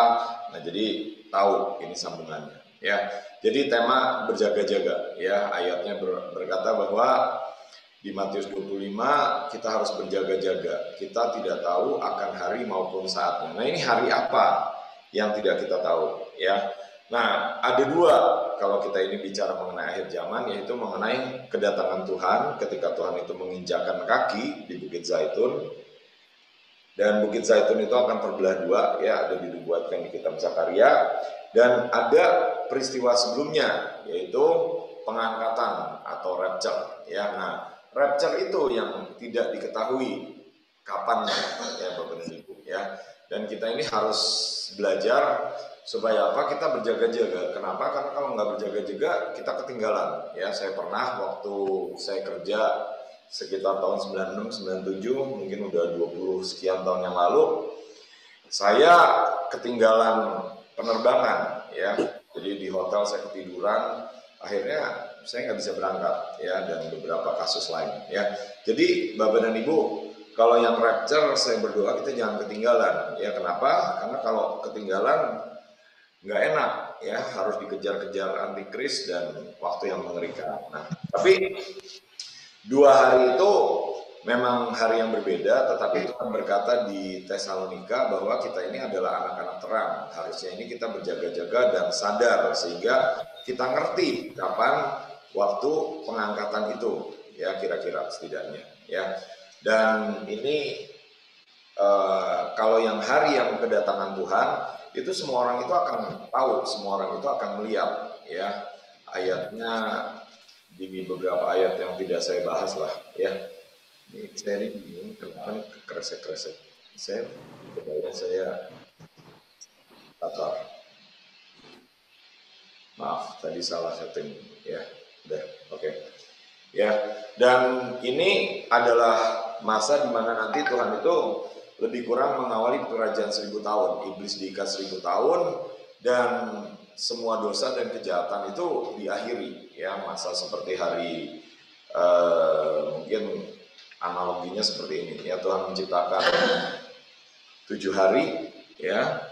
nah jadi tahu ini sambungannya ya. Jadi tema berjaga-jaga ya, ayatnya berkata bahwa di Matius 25 kita harus berjaga-jaga. Kita tidak tahu akan hari maupun saatnya. Nah, ini hari apa yang tidak kita tahu ya. Nah, ada dua kalau kita ini bicara mengenai akhir zaman, yaitu mengenai kedatangan Tuhan ketika Tuhan itu menginjakkan kaki di Bukit Zaitun. Dan Bukit Zaitun itu akan terbelah dua ya, ada dinubuatkan di kitab Zakaria, dan ada peristiwa sebelumnya yaitu pengangkatan atau rapture ya. Nah, rapture itu yang tidak diketahui kapannya ya Bapak dan Ibu ya. Dan kita ini harus belajar supaya apa? Kita berjaga-jaga. Kenapa? Karena kalau nggak berjaga-jaga kita ketinggalan ya. Saya pernah waktu saya kerja sekitar tahun 96, 97, mungkin udah 20 sekian tahun yang lalu, saya ketinggalan penerbangan ya. Jadi di hotel saya ketiduran, akhirnya saya nggak bisa berangkat ya, dan beberapa kasus lain ya. Jadi Bapak dan Ibu, kalau yang rapture saya berdoa kita jangan ketinggalan ya. Kenapa? Karena kalau ketinggalan nggak enak ya, harus dikejar-kejar antikris dan waktu yang mengerikan. Nah, tapi 2 hari itu memang hari yang berbeda, tetapi Tuhan berkata di Tesalonika bahwa kita ini adalah anak-anak terang. Harusnya ini kita berjaga-jaga dan sadar sehingga kita ngerti kapan waktu pengangkatan itu ya, kira-kira setidaknya ya. Dan ini kalau yang hari yang kedatangan Tuhan itu semua orang itu akan tahu, semua orang itu akan melihat ya. Ayatnya di beberapa ayat yang tidak saya bahas lah ya. Ini saya bingung kenapa kresek-kresek. Saya tatar. Maaf, tadi salah setting ya. Udah, oke. Ya, dan ini adalah masa di mana nanti Tuhan itu lebih kurang mengawali kerajaan 1000 tahun. Iblis diikat 1000 tahun dan semua dosa dan kejahatan itu diakhiri ya. Masa seperti hari mungkin analoginya seperti ini ya, Tuhan menciptakan 7 hari ya.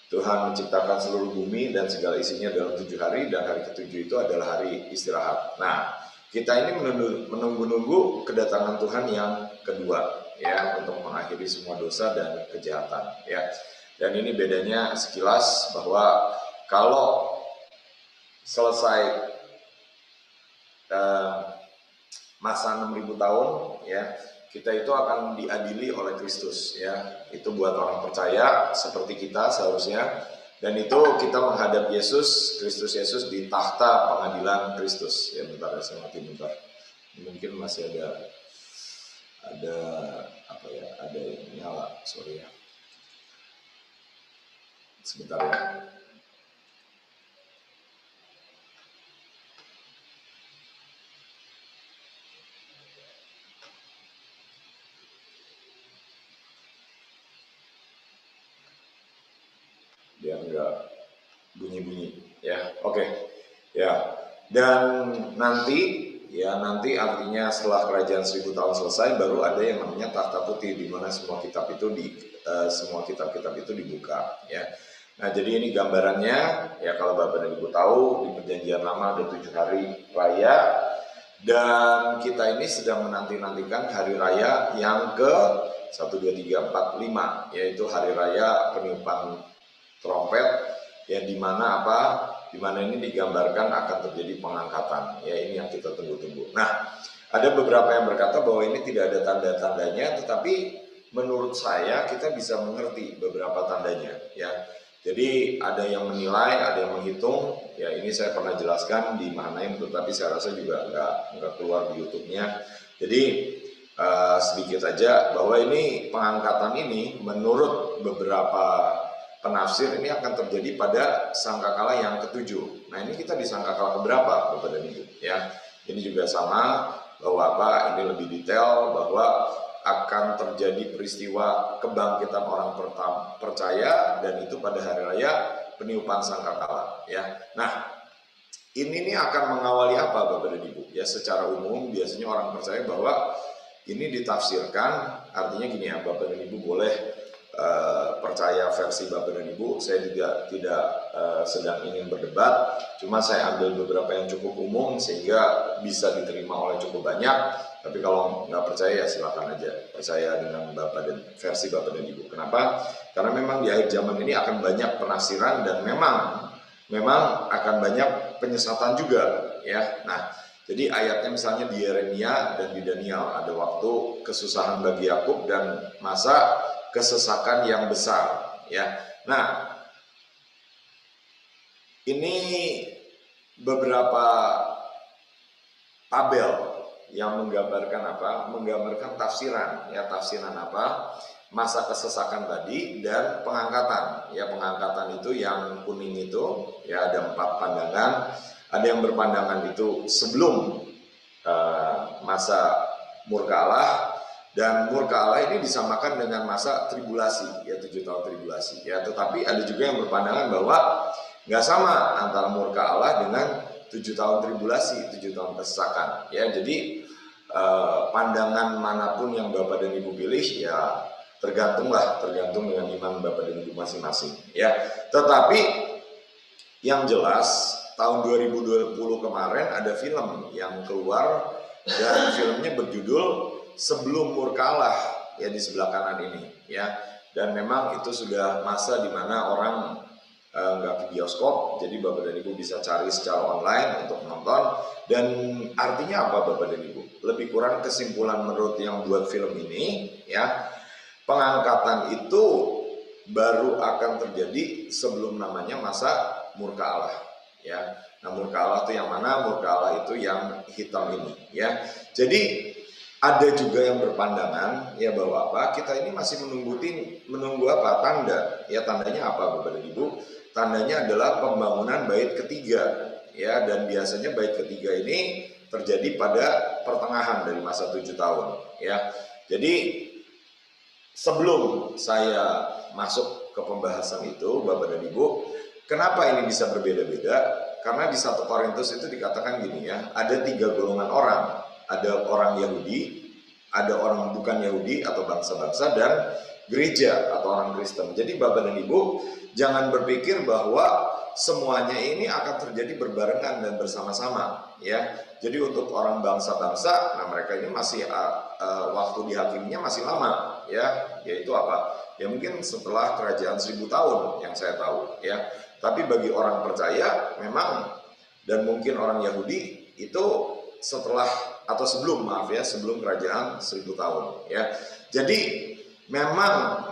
Tuhan menciptakan seluruh bumi dan segala isinya dalam 7 hari, dan hari ke-7 itu adalah hari istirahat. Nah, kita ini menunggu-nunggu kedatangan Tuhan yang kedua ya, untuk mengakhiri semua dosa dan kejahatan ya. Dan ini bedanya sekilas bahwa kalau selesai masa 6000 tahun ya, kita itu akan diadili oleh Kristus ya. Itu buat orang percaya seperti kita seharusnya. Dan itu kita menghadap Yesus, Kristus Yesus di tahta pengadilan Kristus. Ya bentar ya, saya mati bentar. Mungkin masih ada apa ya, ada yang nyala, sorry ya. Sebentar ya. Biar enggak bunyi-bunyi ya. Oke. Ya. Dan nanti artinya setelah kerajaan 1000 tahun selesai baru ada yang namanya tahta putih, di mana semua kitab itu semua kitab-kitab itu dibuka ya. Nah, jadi ini gambarannya ya, kalau Bapak dan Ibu tahu di Perjanjian Lama ada 7 hari raya, dan kita ini sedang menanti-nantikan hari raya yang ke 1, 2, 3, 4, 5, yaitu hari raya peniupan trompet yang dimana apa? Dimana ini digambarkan akan terjadi pengangkatan. Ya, ini yang kita tunggu-tunggu. Nah, ada beberapa yang berkata bahwa ini tidak ada tanda-tandanya, tetapi menurut saya kita bisa mengerti beberapa tandanya ya. Jadi ada yang menilai, ada yang menghitung. Ya ini saya pernah jelaskan di Mahanaim, tetapi saya rasa juga nggak keluar di YouTube-nya. Jadi sedikit saja bahwa ini pengangkatan ini menurut beberapa penafsir ini akan terjadi pada sangkakala yang ketujuh. Nah ini kita di sangkakala keberapa Bapak dan Ibu ya. Ini juga sama bahwa ini lebih detail bahwa akan terjadi peristiwa kebangkitan orang percaya dan itu pada hari raya peniupan sangkakala ya. Nah ini nih akan mengawali apa Bapak dan Ibu ya, secara umum biasanya orang percaya bahwa ini ditafsirkan artinya gini ya, Bapak dan Ibu boleh percaya versi Bapak dan Ibu. Saya tidak sedang ingin berdebat, cuma saya ambil beberapa yang cukup umum sehingga bisa diterima oleh cukup banyak. Tapi kalau nggak percaya ya silakan aja percaya dengan versi Bapak dan Ibu. Kenapa? Karena memang di akhir zaman ini akan banyak penafsiran dan memang akan banyak penyesatan juga ya. Nah, jadi ayatnya misalnya di Yeremia dan di Daniel ada waktu kesusahan bagi Yakub dan masa kesesakan yang besar ya. Nah, ini beberapa tabel yang menggambarkan apa? Menggambarkan tafsiran ya, tafsiran apa? Masa kesesakan tadi dan pengangkatan. Ya, pengangkatan itu yang kuning itu ya, ada 4 pandangan. Ada yang berpandangan itu sebelum masa murka Allah, dan murka Allah ini disamakan dengan masa tribulasi ya, 7 tahun tribulasi ya. Tetapi ada juga yang berpandangan bahwa nggak sama antara murka Allah dengan 7 tahun tribulasi, 7 tahun kesesakan ya. Jadi pandangan manapun yang Bapak dan Ibu pilih ya tergantung dengan iman Bapak dan Ibu masing-masing ya. Tetapi yang jelas tahun 2020 kemarin ada film yang keluar dan filmnya berjudul Sebelum Murka Allah ya, di sebelah kanan ini ya. Dan memang itu sudah masa di mana orang nggak ke bioskop, jadi Bapak dan Ibu bisa cari secara online untuk menonton. Dan artinya apa Bapak dan Ibu? Lebih kurang kesimpulan menurut yang buat film ini ya, pengangkatan itu baru akan terjadi sebelum namanya masa murka Allah ya. Nah, murka Allah itu yang mana? Murka Allah itu yang hitam ini ya. Jadi ada juga yang berpandangan ya bahwa kita ini masih menunggu apa? Tanda ya. Tandanya apa Bapak dan Ibu? Tandanya adalah pembangunan bait ketiga ya, dan biasanya bait ketiga ini terjadi pada pertengahan dari masa 7 tahun ya. Jadi sebelum saya masuk ke pembahasan itu Bapak dan Ibu, kenapa ini bisa berbeda-beda? Karena di 1 Korintus itu dikatakan gini ya, ada 3 golongan orang. Ada orang Yahudi, ada orang bukan Yahudi atau bangsa-bangsa, dan gereja atau orang Kristen. Jadi Bapak dan Ibu jangan berpikir bahwa semuanya ini akan terjadi berbarengan dan bersama-sama ya. Jadi untuk orang bangsa-bangsa, nah mereka ini masih waktu dihakiminya masih lama ya, yaitu apa? Ya mungkin setelah kerajaan 1000 tahun yang saya tahu ya. Tapi bagi orang percaya memang, dan mungkin orang Yahudi itu setelah atau sebelum sebelum kerajaan 1000 tahun ya. Jadi memang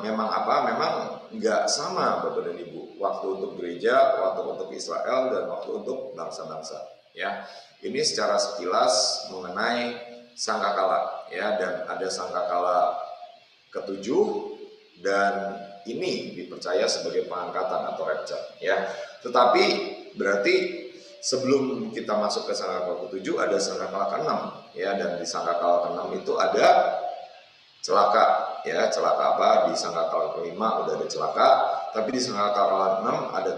nggak sama Bapak dan Ibu, waktu untuk gereja, waktu untuk Israel, dan waktu untuk bangsa-bangsa ya. Ini secara sekilas mengenai sangkakala ya, dan ada sangkakala ke-7 dan ini dipercaya sebagai pengangkatan atau rapture ya. Tetapi berarti sebelum kita masuk ke sangkakala ke-7 ada sangkakala ke-6 ya, dan di sangkakala ke-6 itu ada celaka ya. Celaka apa? Di sangkakala ke-5 udah ada celaka, tapi di sangkakala ke-6 ada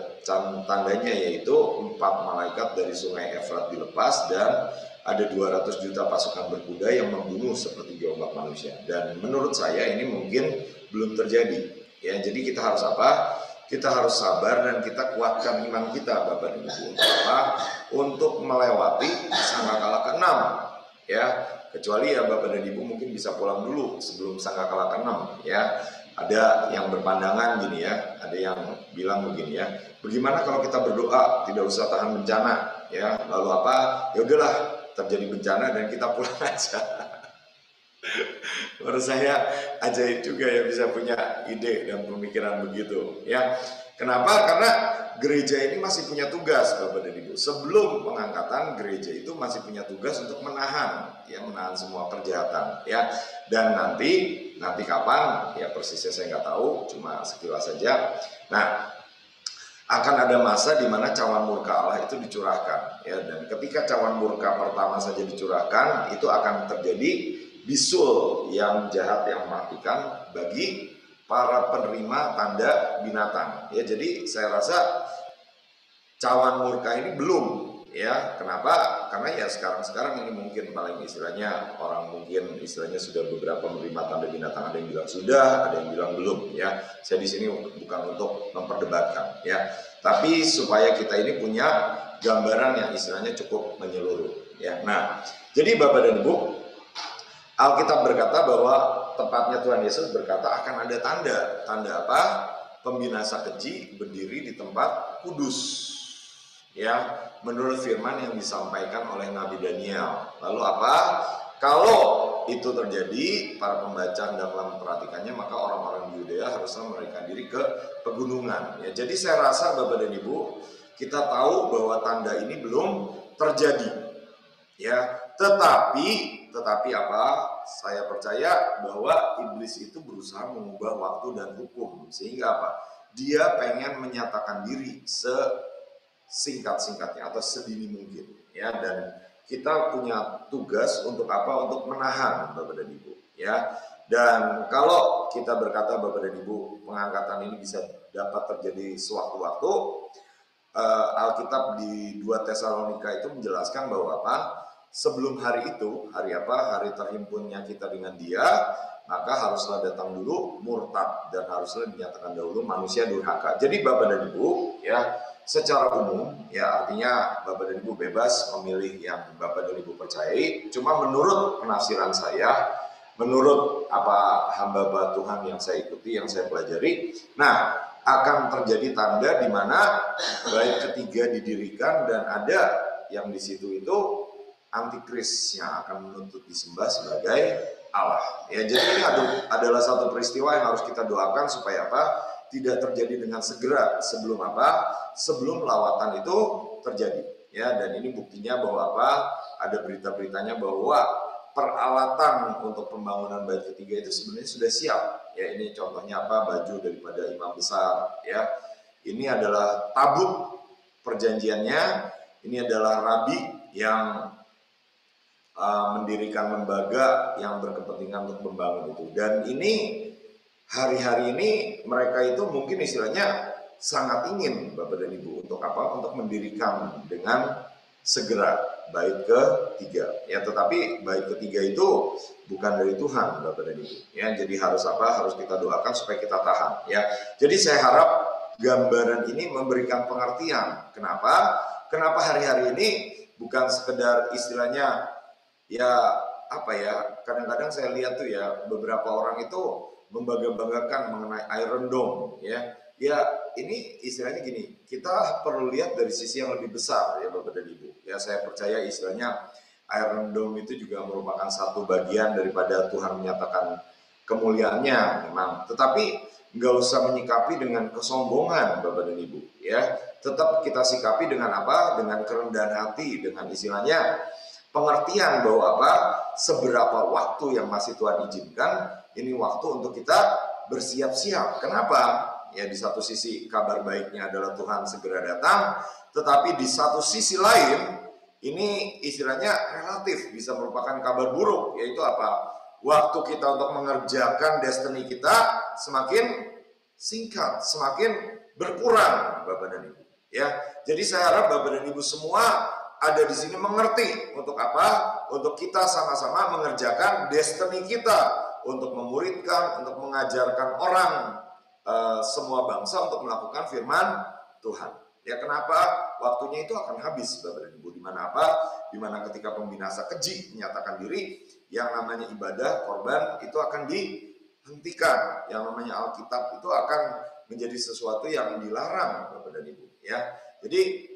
tandanya, yaitu 4 malaikat dari sungai Efrat dilepas dan ada 200 juta pasukan berkuda yang membunuh seperti ombak manusia. Dan menurut saya ini mungkin belum terjadi ya. Jadi kita harus apa? Kita harus sabar dan kita kuatkan iman kita Bapak dan Ibu. Untuk apa? Untuk melewati sangkakala ke-6 ya. Kecuali ya Bapak dan Ibu mungkin bisa pulang dulu sebelum sangkakala ke-6 ya. Ada yang berpandangan gini ya, ada yang bilang begini ya, bagaimana kalau kita berdoa tidak usah tahan bencana ya, lalu apa? Ya udahlah terjadi bencana dan kita pulang aja. Menurut saya ajaib juga ya bisa punya ide dan pemikiran begitu ya. Kenapa? Karena gereja ini masih punya tugas Bapak dan Ibu. Sebelum pengangkatan, gereja itu masih punya tugas untuk menahan semua kejahatan ya. Dan nanti kapan ya persisnya saya nggak tahu, cuma sekilas saja. Nah, akan ada masa di mana cawan murka Allah itu dicurahkan ya, dan ketika cawan murka pertama saja dicurahkan, itu akan terjadi bisul yang jahat yang mematikan bagi para penerima tanda binatang ya. Jadi saya rasa cawan murka ini belum ya. Kenapa? Karena ya sekarang ini mungkin paling istilahnya orang mungkin istilahnya sudah beberapa menerima tanda binatang, ada yang bilang sudah, ada yang bilang belum ya. Saya di sini bukan untuk memperdebatkan ya, tapi supaya kita ini punya gambaran yang istilahnya cukup menyeluruh ya. Nah, jadi Bapak dan Ibu, Alkitab berkata bahwa tepatnya Tuhan Yesus berkata akan ada tanda. Tanda apa? Pembinasa keji berdiri di tempat kudus. Ya, menurut firman yang disampaikan oleh Nabi Daniel. Lalu apa? Kalau itu terjadi, para pembaca hendak memperhatikannya, maka orang-orang di Yudea haruslah melarikan diri ke pegunungan. Ya, jadi saya rasa Bapak dan Ibu, kita tahu bahwa tanda ini belum terjadi. Ya, tetapi apa? Saya percaya bahwa iblis itu berusaha mengubah waktu dan hukum, sehingga apa? Dia pengen menyatakan diri sesingkat-singkatnya atau sedini mungkin, ya. Dan kita punya tugas untuk apa? Untuk menahan Bapak dan Ibu, ya. Dan kalau kita berkata Bapak dan Ibu, pengangkatan ini bisa dapat terjadi sewaktu-waktu, Alkitab di 2 Tesalonika itu menjelaskan bahwa apa? Sebelum hari itu, hari apa? Hari terhimpunnya kita dengan Dia, maka haruslah datang dulu murtad dan haruslah dinyatakan dahulu manusia durhaka. Jadi Bapak dan Ibu, ya, secara umum, ya artinya Bapak dan Ibu bebas memilih yang Bapak dan Ibu percayai. Cuma menurut penafsiran saya, menurut apa hamba Tuhan yang saya ikuti, yang saya pelajari, nah akan terjadi tanda di mana bait ketiga didirikan dan ada yang di situ itu antikris yang akan menuntut disembah sebagai Allah. Ya, jadi ini adalah satu peristiwa yang harus kita doakan supaya apa? Tidak terjadi dengan segera sebelum apa? Sebelum lawatan itu terjadi. Ya, dan ini buktinya bahwa apa? Ada berita-beritanya bahwa peralatan untuk pembangunan bait ketiga itu sebenarnya sudah siap. Ya, ini contohnya apa? Baju daripada imam besar. Ya, ini adalah tabut perjanjiannya. Ini adalah rabi yang mendirikan lembaga yang berkepentingan untuk membangun itu. Dan ini hari-hari ini mereka itu mungkin istilahnya sangat ingin Bapak dan Ibu untuk apa? Untuk mendirikan dengan segera bait ketiga. Ya, tetapi bait ketiga itu bukan dari Tuhan Bapak dan Ibu. Ya, jadi harus apa? Harus kita doakan supaya kita tahan. Ya, jadi saya harap gambaran ini memberikan pengertian. Kenapa? Kenapa hari-hari ini bukan sekedar istilahnya ya apa ya, kadang-kadang saya lihat tuh ya beberapa orang itu membangga-banggakan mengenai Iron Dome ya. Ya ini istilahnya gini, kita perlu lihat dari sisi yang lebih besar ya Bapak dan Ibu. Ya saya percaya istilahnya Iron Dome itu juga merupakan satu bagian daripada Tuhan menyatakan kemuliaannya memang. Tetapi nggak usah menyikapi dengan kesombongan Bapak dan Ibu ya. Tetap kita sikapi dengan apa? Dengan kerendahan hati, dengan istilahnya pengertian bahwa apa? Seberapa waktu yang masih Tuhan izinkan, ini waktu untuk kita bersiap-siap. Kenapa? Ya di satu sisi kabar baiknya adalah Tuhan segera datang, tetapi di satu sisi lain ini istilahnya relatif bisa merupakan kabar buruk, yaitu apa? Waktu kita untuk mengerjakan destiny kita semakin singkat, semakin berkurang Bapak dan Ibu. Ya, jadi saya harap Bapak dan Ibu semua ada di sini mengerti untuk apa? Untuk kita sama-sama mengerjakan destiny kita untuk memuridkan, untuk mengajarkan orang semua bangsa untuk melakukan firman Tuhan. Ya kenapa? Waktunya itu akan habis Bapak dan Ibu. Di mana apa? Di mana ketika pembinasa keji menyatakan diri, yang namanya ibadah korban itu akan dihentikan. Yang namanya Alkitab itu akan menjadi sesuatu yang dilarang Bapak dan Ibu. Ya, jadi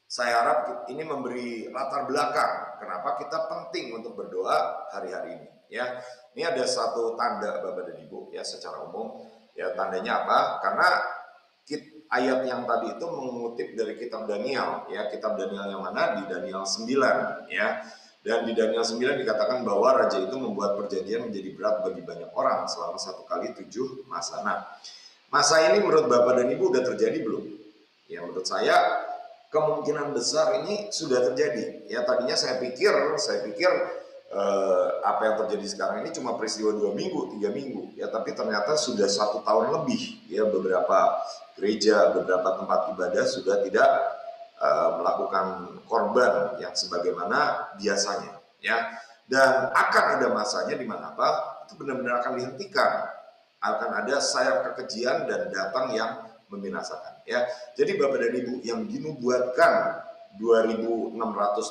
saya harap ini memberi latar belakang kenapa kita penting untuk berdoa hari-hari ini. ya. Ini ada satu tanda Bapak dan Ibu ya secara umum. Ya tandanya apa? Karena ayat yang tadi itu mengutip dari kitab Daniel ya. Kitab Daniel yang mana? Di Daniel 9 ya. Dan di Daniel 9 dikatakan bahwa raja itu membuat perjanjian menjadi berat bagi banyak orang selama 1 kali 7 masa. Nah, masa ini menurut Bapak dan Ibu udah terjadi belum? Ya menurut saya kemungkinan besar ini sudah terjadi. Ya tadinya saya pikir apa yang terjadi sekarang ini cuma peristiwa 2 minggu, 3 minggu, ya tapi ternyata sudah 1 tahun lebih. Ya beberapa gereja, beberapa tempat ibadah sudah tidak melakukan korban yang sebagaimana biasanya. Ya dan akan ada masanya di mana apa itu benar-benar akan dihentikan, akan ada sayap kekejian dan datang yang membinasakan. Ya jadi Bapak dan Ibu yang dinubuatkan 2600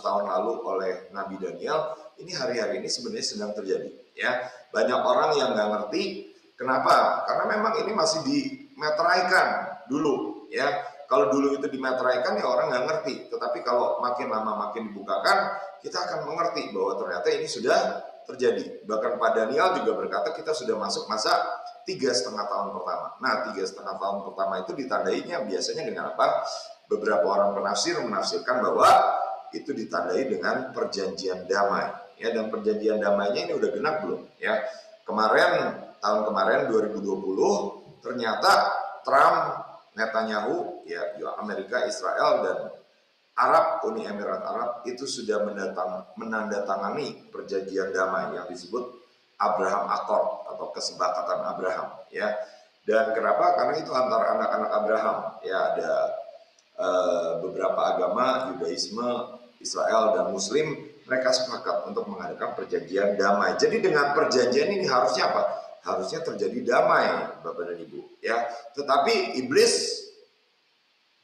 tahun lalu oleh Nabi Daniel ini hari-hari ini sebenarnya sedang terjadi. Ya banyak orang yang nggak ngerti kenapa? Karena memang ini masih dimeteraikan dulu. Ya kalau dulu itu dimeteraikan ya orang nggak ngerti. Tetapi kalau makin lama makin dibukakan, kita akan mengerti bahwa ternyata ini sudah terjadi. Bahkan Pak Daniel juga berkata kita sudah masuk masa 3,5 tahun pertama. Nah 3,5 tahun pertama itu ditandainya biasanya dengan apa? Beberapa orang penafsir menafsirkan bahwa itu ditandai dengan perjanjian damai. Ya dan perjanjian damainya ini udah genap belum? Ya tahun kemarin 2020 ternyata Trump, Netanyahu, ya Amerika, Israel dan Arab, Uni Emirat Arab itu sudah menandatangani perjanjian damai yang disebut Abraham Accord atau kesepakatan Abraham. Ya dan kenapa? Karena itu antara anak-anak Abraham. Ya ada beberapa agama, Yudaisme, Israel dan Muslim, mereka sepakat untuk mengadakan perjanjian damai. Jadi dengan perjanjian ini harusnya apa? Harusnya terjadi damai, Bapak dan Ibu. Ya, tetapi iblis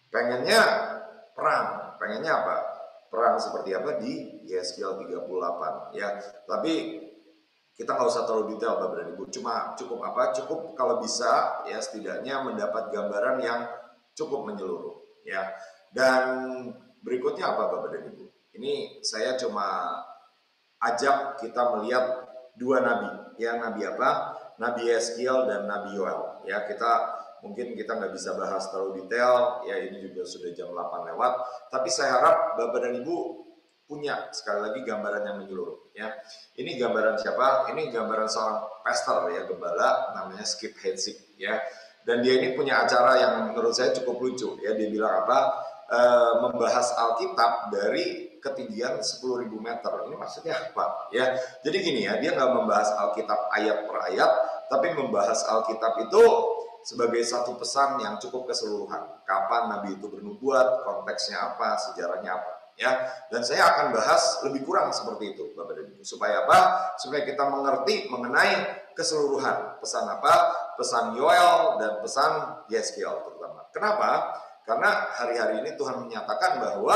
pengennya perang. Pengennya apa? Perang seperti apa di Yeskiel 38. Ya, tapi kita nggak usah terlalu detail, Bapak dan Ibu. Cuma cukup apa? Cukup kalau bisa, ya setidaknya mendapat gambaran yang cukup menyeluruh. Ya, dan berikutnya apa, Bapak dan Ibu? Ini saya cuma ajak kita melihat 2 nabi, ya nabi apa? Nabi Yeskiel dan Nabi Yoel. Ya mungkin kita nggak bisa bahas terlalu detail, ya ini juga sudah jam 8 lewat. Tapi saya harap Bapak dan Ibu punya sekali lagi gambaran yang menyeluruh. Ya ini gambaran siapa? Ini gambaran seorang pastor ya gembala namanya Skip Heitzig. Ya dan dia ini punya acara yang menurut saya cukup lucu. Ya dia bilang apa? Membahas Alkitab dari ketinggian 10.000 meter. Ini maksudnya apa? Ya, jadi gini ya, dia nggak membahas Alkitab ayat per ayat, tapi membahas Alkitab itu sebagai satu pesan yang cukup keseluruhan. Kapan Nabi itu bernubuat, konteksnya apa, sejarahnya apa. Ya, dan saya akan bahas lebih kurang seperti itu, Bapak dan Ibu. Supaya apa? Supaya kita mengerti mengenai keseluruhan pesan apa, pesan Yoel dan pesan Yeskiel terutama. Kenapa? Karena hari-hari ini Tuhan menyatakan bahwa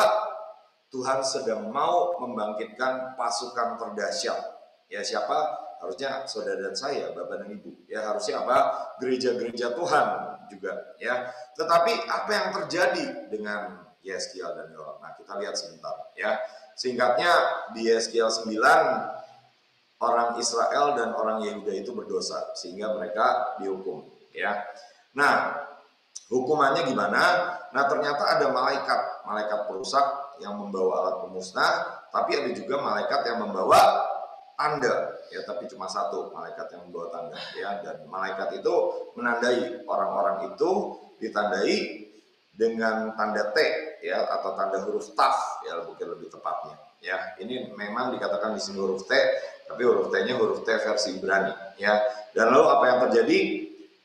Tuhan sedang mau membangkitkan pasukan terdahsyat. Ya siapa? Harusnya saudara dan saya, Bapak dan Ibu. Ya harusnya apa? Gereja-gereja Tuhan juga. Ya. Tetapi apa yang terjadi dengan Yeskiel dan Yoel? Nah kita lihat sebentar. Ya. Singkatnya di Yeskiel 9 orang Israel dan orang Yehuda itu berdosa sehingga mereka dihukum. Ya. Nah hukumannya gimana? Nah ternyata ada malaikat perusak yang membawa alat pemusnah, tapi ada juga malaikat yang membawa tanda, ya tapi cuma satu malaikat yang membawa tanda, ya dan malaikat itu menandai orang-orang itu ditandai dengan tanda T, ya atau tanda huruf Taf, ya mungkin lebih tepatnya, ya ini memang dikatakan di sini huruf T, tapi huruf T-nya huruf T versi Ibrani, ya dan lalu apa yang terjadi?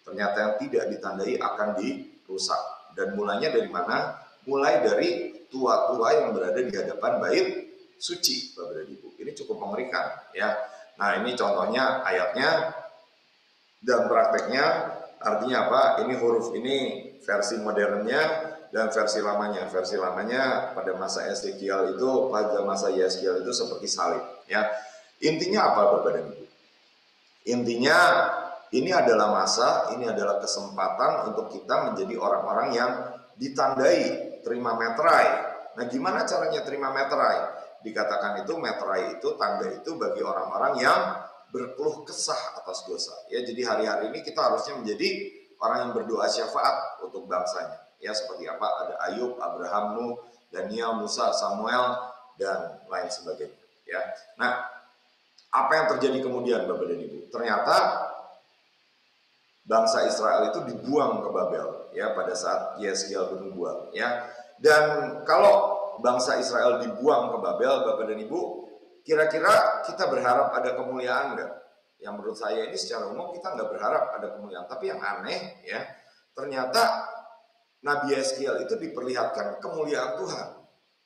Ternyata yang tidak ditandai akan dirusak dan mulainya dari mana? Mulai dari tua-tua yang berada di hadapan bait suci, Bapak dan Ibu. Ini cukup mengerikan, ya. Nah, ini contohnya ayatnya dan prakteknya. Artinya apa? Ini huruf ini versi modernnya dan versi lamanya. Versi lamanya pada masa Ezekiel itu, pada masa Yeskiel itu seperti salib, ya. Intinya apa, Bapak dan Ibu? Intinya ini adalah masa, ini adalah kesempatan untuk kita menjadi orang-orang yang ditandai terima meterai. Nah gimana caranya terima meterai? Dikatakan itu meterai itu tanda itu bagi orang-orang yang berkeluh kesah atas dosa. Ya, jadi hari-hari ini kita harusnya menjadi orang yang berdoa syafaat untuk bangsanya. Ya, seperti apa? Ada Ayub, Abraham, Nuh, Daniel, Musa, Samuel, dan lain sebagainya. Ya, nah, apa yang terjadi kemudian, Bapak dan Ibu? Ternyata bangsa Israel itu dibuang ke Babel, ya, pada saat Yeskiel bernubuat, ya. Dan kalau bangsa Israel dibuang ke Babel, Bapak dan Ibu, kira-kira kita berharap ada kemuliaan nggak? Yang menurut saya ini secara umum kita nggak berharap ada kemuliaan. Tapi yang aneh, ya, ternyata Nabi Yeskiel itu diperlihatkan kemuliaan Tuhan.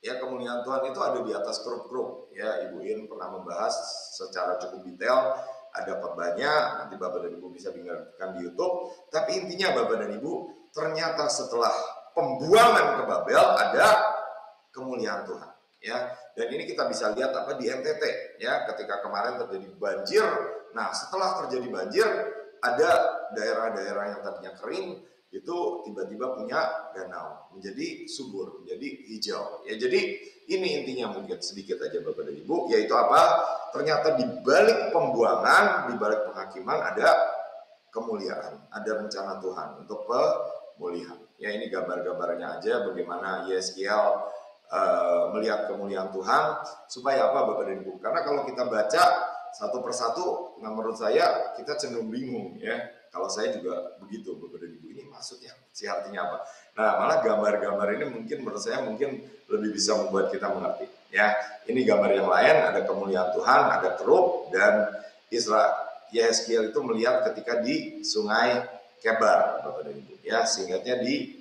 Ya, kemuliaan Tuhan itu ada di atas kerub-kerub. Ya, Ibu In pernah membahas secara cukup detail. Ada khotbahnya, nanti Bapak dan Ibu bisa dengarkan di YouTube. Tapi intinya Bapak dan Ibu, ternyata setelah pembuangan ke Babel ada kemuliaan Tuhan. Ya, dan ini kita bisa lihat apa di NTT. Ya, ketika kemarin terjadi banjir. Nah, setelah terjadi banjir, ada daerah-daerah yang tadinya kering itu tiba-tiba punya danau, menjadi subur, menjadi hijau. Ya, jadi ini intinya mungkin sedikit aja Bapak dan Ibu, yaitu apa? Ternyata di balik pembuangan, di balik penghakiman ada kemuliaan, ada rencana Tuhan untuk pemulihan. Ya, ini gambar-gambarnya aja bagaimana Yeskiel melihat kemuliaan Tuhan, supaya apa Bapak dan Ibu? Karena kalau kita baca satu persatu, nah menurut saya kita cenderung bingung, ya. Kalau saya juga begitu Bapak dan Ibu, ini maksudnya si artinya apa? Nah, malah gambar-gambar ini mungkin menurut saya mungkin lebih bisa membuat kita mengerti. Ya, ini gambar yang lain, ada kemuliaan Tuhan, ada kerub, dan Yeskiel itu melihat ketika di Sungai Kebar, Bapak dan Ibu. Ya, singkatnya di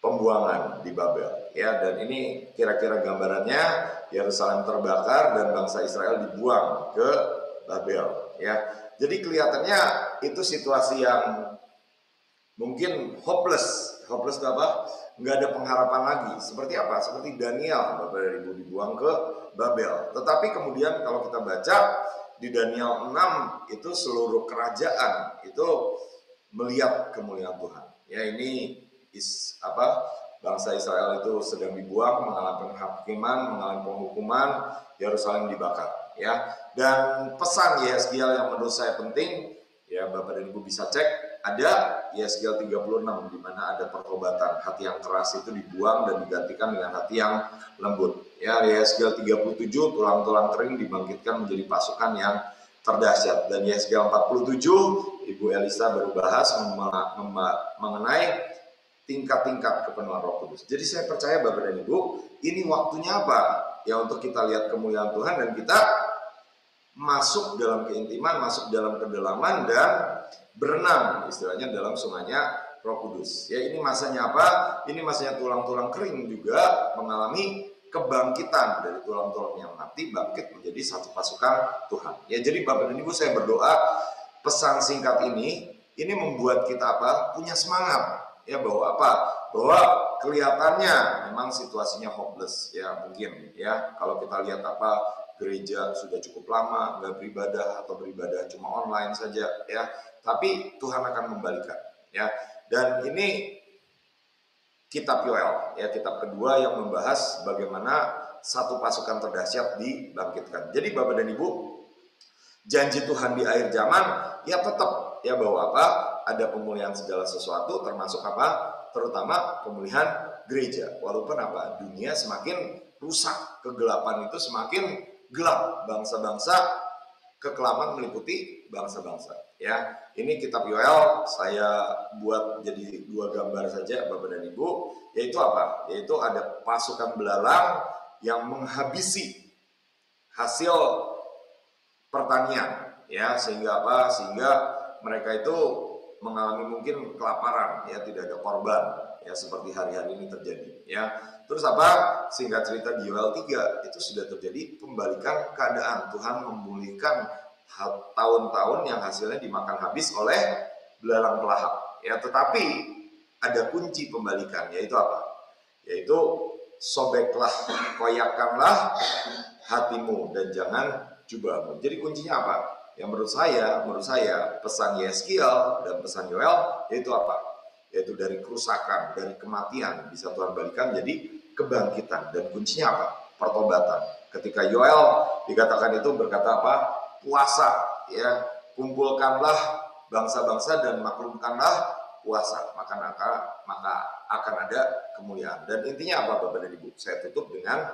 pembuangan di Babel. Ya, dan ini kira-kira gambarannya Yerusalem terbakar dan bangsa Israel dibuang ke Babel. Ya, jadi kelihatannya itu situasi yang mungkin hopeless. Hopeless itu apa? Nggak ada pengharapan lagi. Seperti apa? Seperti Daniel, Bapak dan Ibu, dibuang ke Babel. Tetapi kemudian kalau kita baca di Daniel 6 itu seluruh kerajaan itu melihat kemuliaan Tuhan. Ya, ini bangsa Israel itu sedang dibuang, mengalami penghakiman, mengalami penghukuman, Yerusalem dibakar. Ya, dan pesan Yeskiel yang menurut saya penting, ya Bapak dan Ibu bisa cek, ada Yeskiel 36 di mana ada pertobatan, hati yang keras itu dibuang dan digantikan dengan hati yang lembut. Ya, Yeskiel 37 tulang-tulang kering dibangkitkan menjadi pasukan yang terdahsyat, dan Yeskiel 47 Ibu Elisa baru bahas mengenai tingkat-tingkat kepenuhan Roh Kudus. Jadi saya percaya Bapak dan Ibu, ini waktunya apa? Ya, untuk kita lihat kemuliaan Tuhan dan kita masuk dalam keintiman, masuk dalam kedalaman dan berenang istilahnya dalam sungainya Roh Kudus. Ya, ini masanya apa? Ini masanya tulang-tulang kering juga mengalami kebangkitan dari tulang-tulang yang mati, bangkit menjadi satu pasukan Tuhan. Ya, jadi Bapak dan Ibu, saya berdoa pesan singkat ini membuat kita apa? Punya semangat. Ya, bahwa apa? Bahwa kelihatannya memang situasinya hopeless, ya mungkin, ya kalau kita lihat apa, gereja sudah cukup lama nggak beribadah atau beribadah cuma online saja, ya. Tapi Tuhan akan membalikan, ya. Dan ini kitab Yoel, ya kitab kedua yang membahas bagaimana satu pasukan terdahsyat dibangkitkan. Jadi Bapak dan Ibu, janji Tuhan di akhir zaman ya tetap ya bahwa apa? Ada pemulihan segala sesuatu, termasuk apa? Terutama pemulihan gereja. Walaupun apa? Dunia semakin rusak, kegelapan itu semakin gelap, bangsa-bangsa kekelaman meliputi bangsa-bangsa. Ya, ini kitab Yoel saya buat jadi dua gambar saja Bapak dan Ibu, yaitu apa? Yaitu ada pasukan belalang yang menghabisi hasil pertanian, ya sehingga apa? Sehingga mereka itu mengalami mungkin kelaparan, ya tidak ada korban, ya seperti hari-hari ini terjadi, ya. Terus apa? Singkat cerita di Yoel 3 itu sudah terjadi pembalikan keadaan. Tuhan memulihkan tahun-tahun yang hasilnya dimakan habis oleh belalang pelahap, ya. Tetapi ada kunci pembalikan, yaitu apa? Yaitu sobeklah, koyakkanlah hatimu dan jangan jubahmu. Jadi kuncinya apa? Yang menurut saya pesan Yeskiel dan pesan Yoel yaitu apa? Yaitu dari kerusakan, dari kematian bisa Tuhan balikan jadi kebangkitan, dan kuncinya apa? Pertobatan. Ketika Yoel dikatakan itu berkata apa? Puasa ya, kumpulkanlah bangsa-bangsa dan maklumkanlah puasa, maka akan ada kemuliaan. Dan intinya apa Bapak dan Ibu? Saya tutup dengan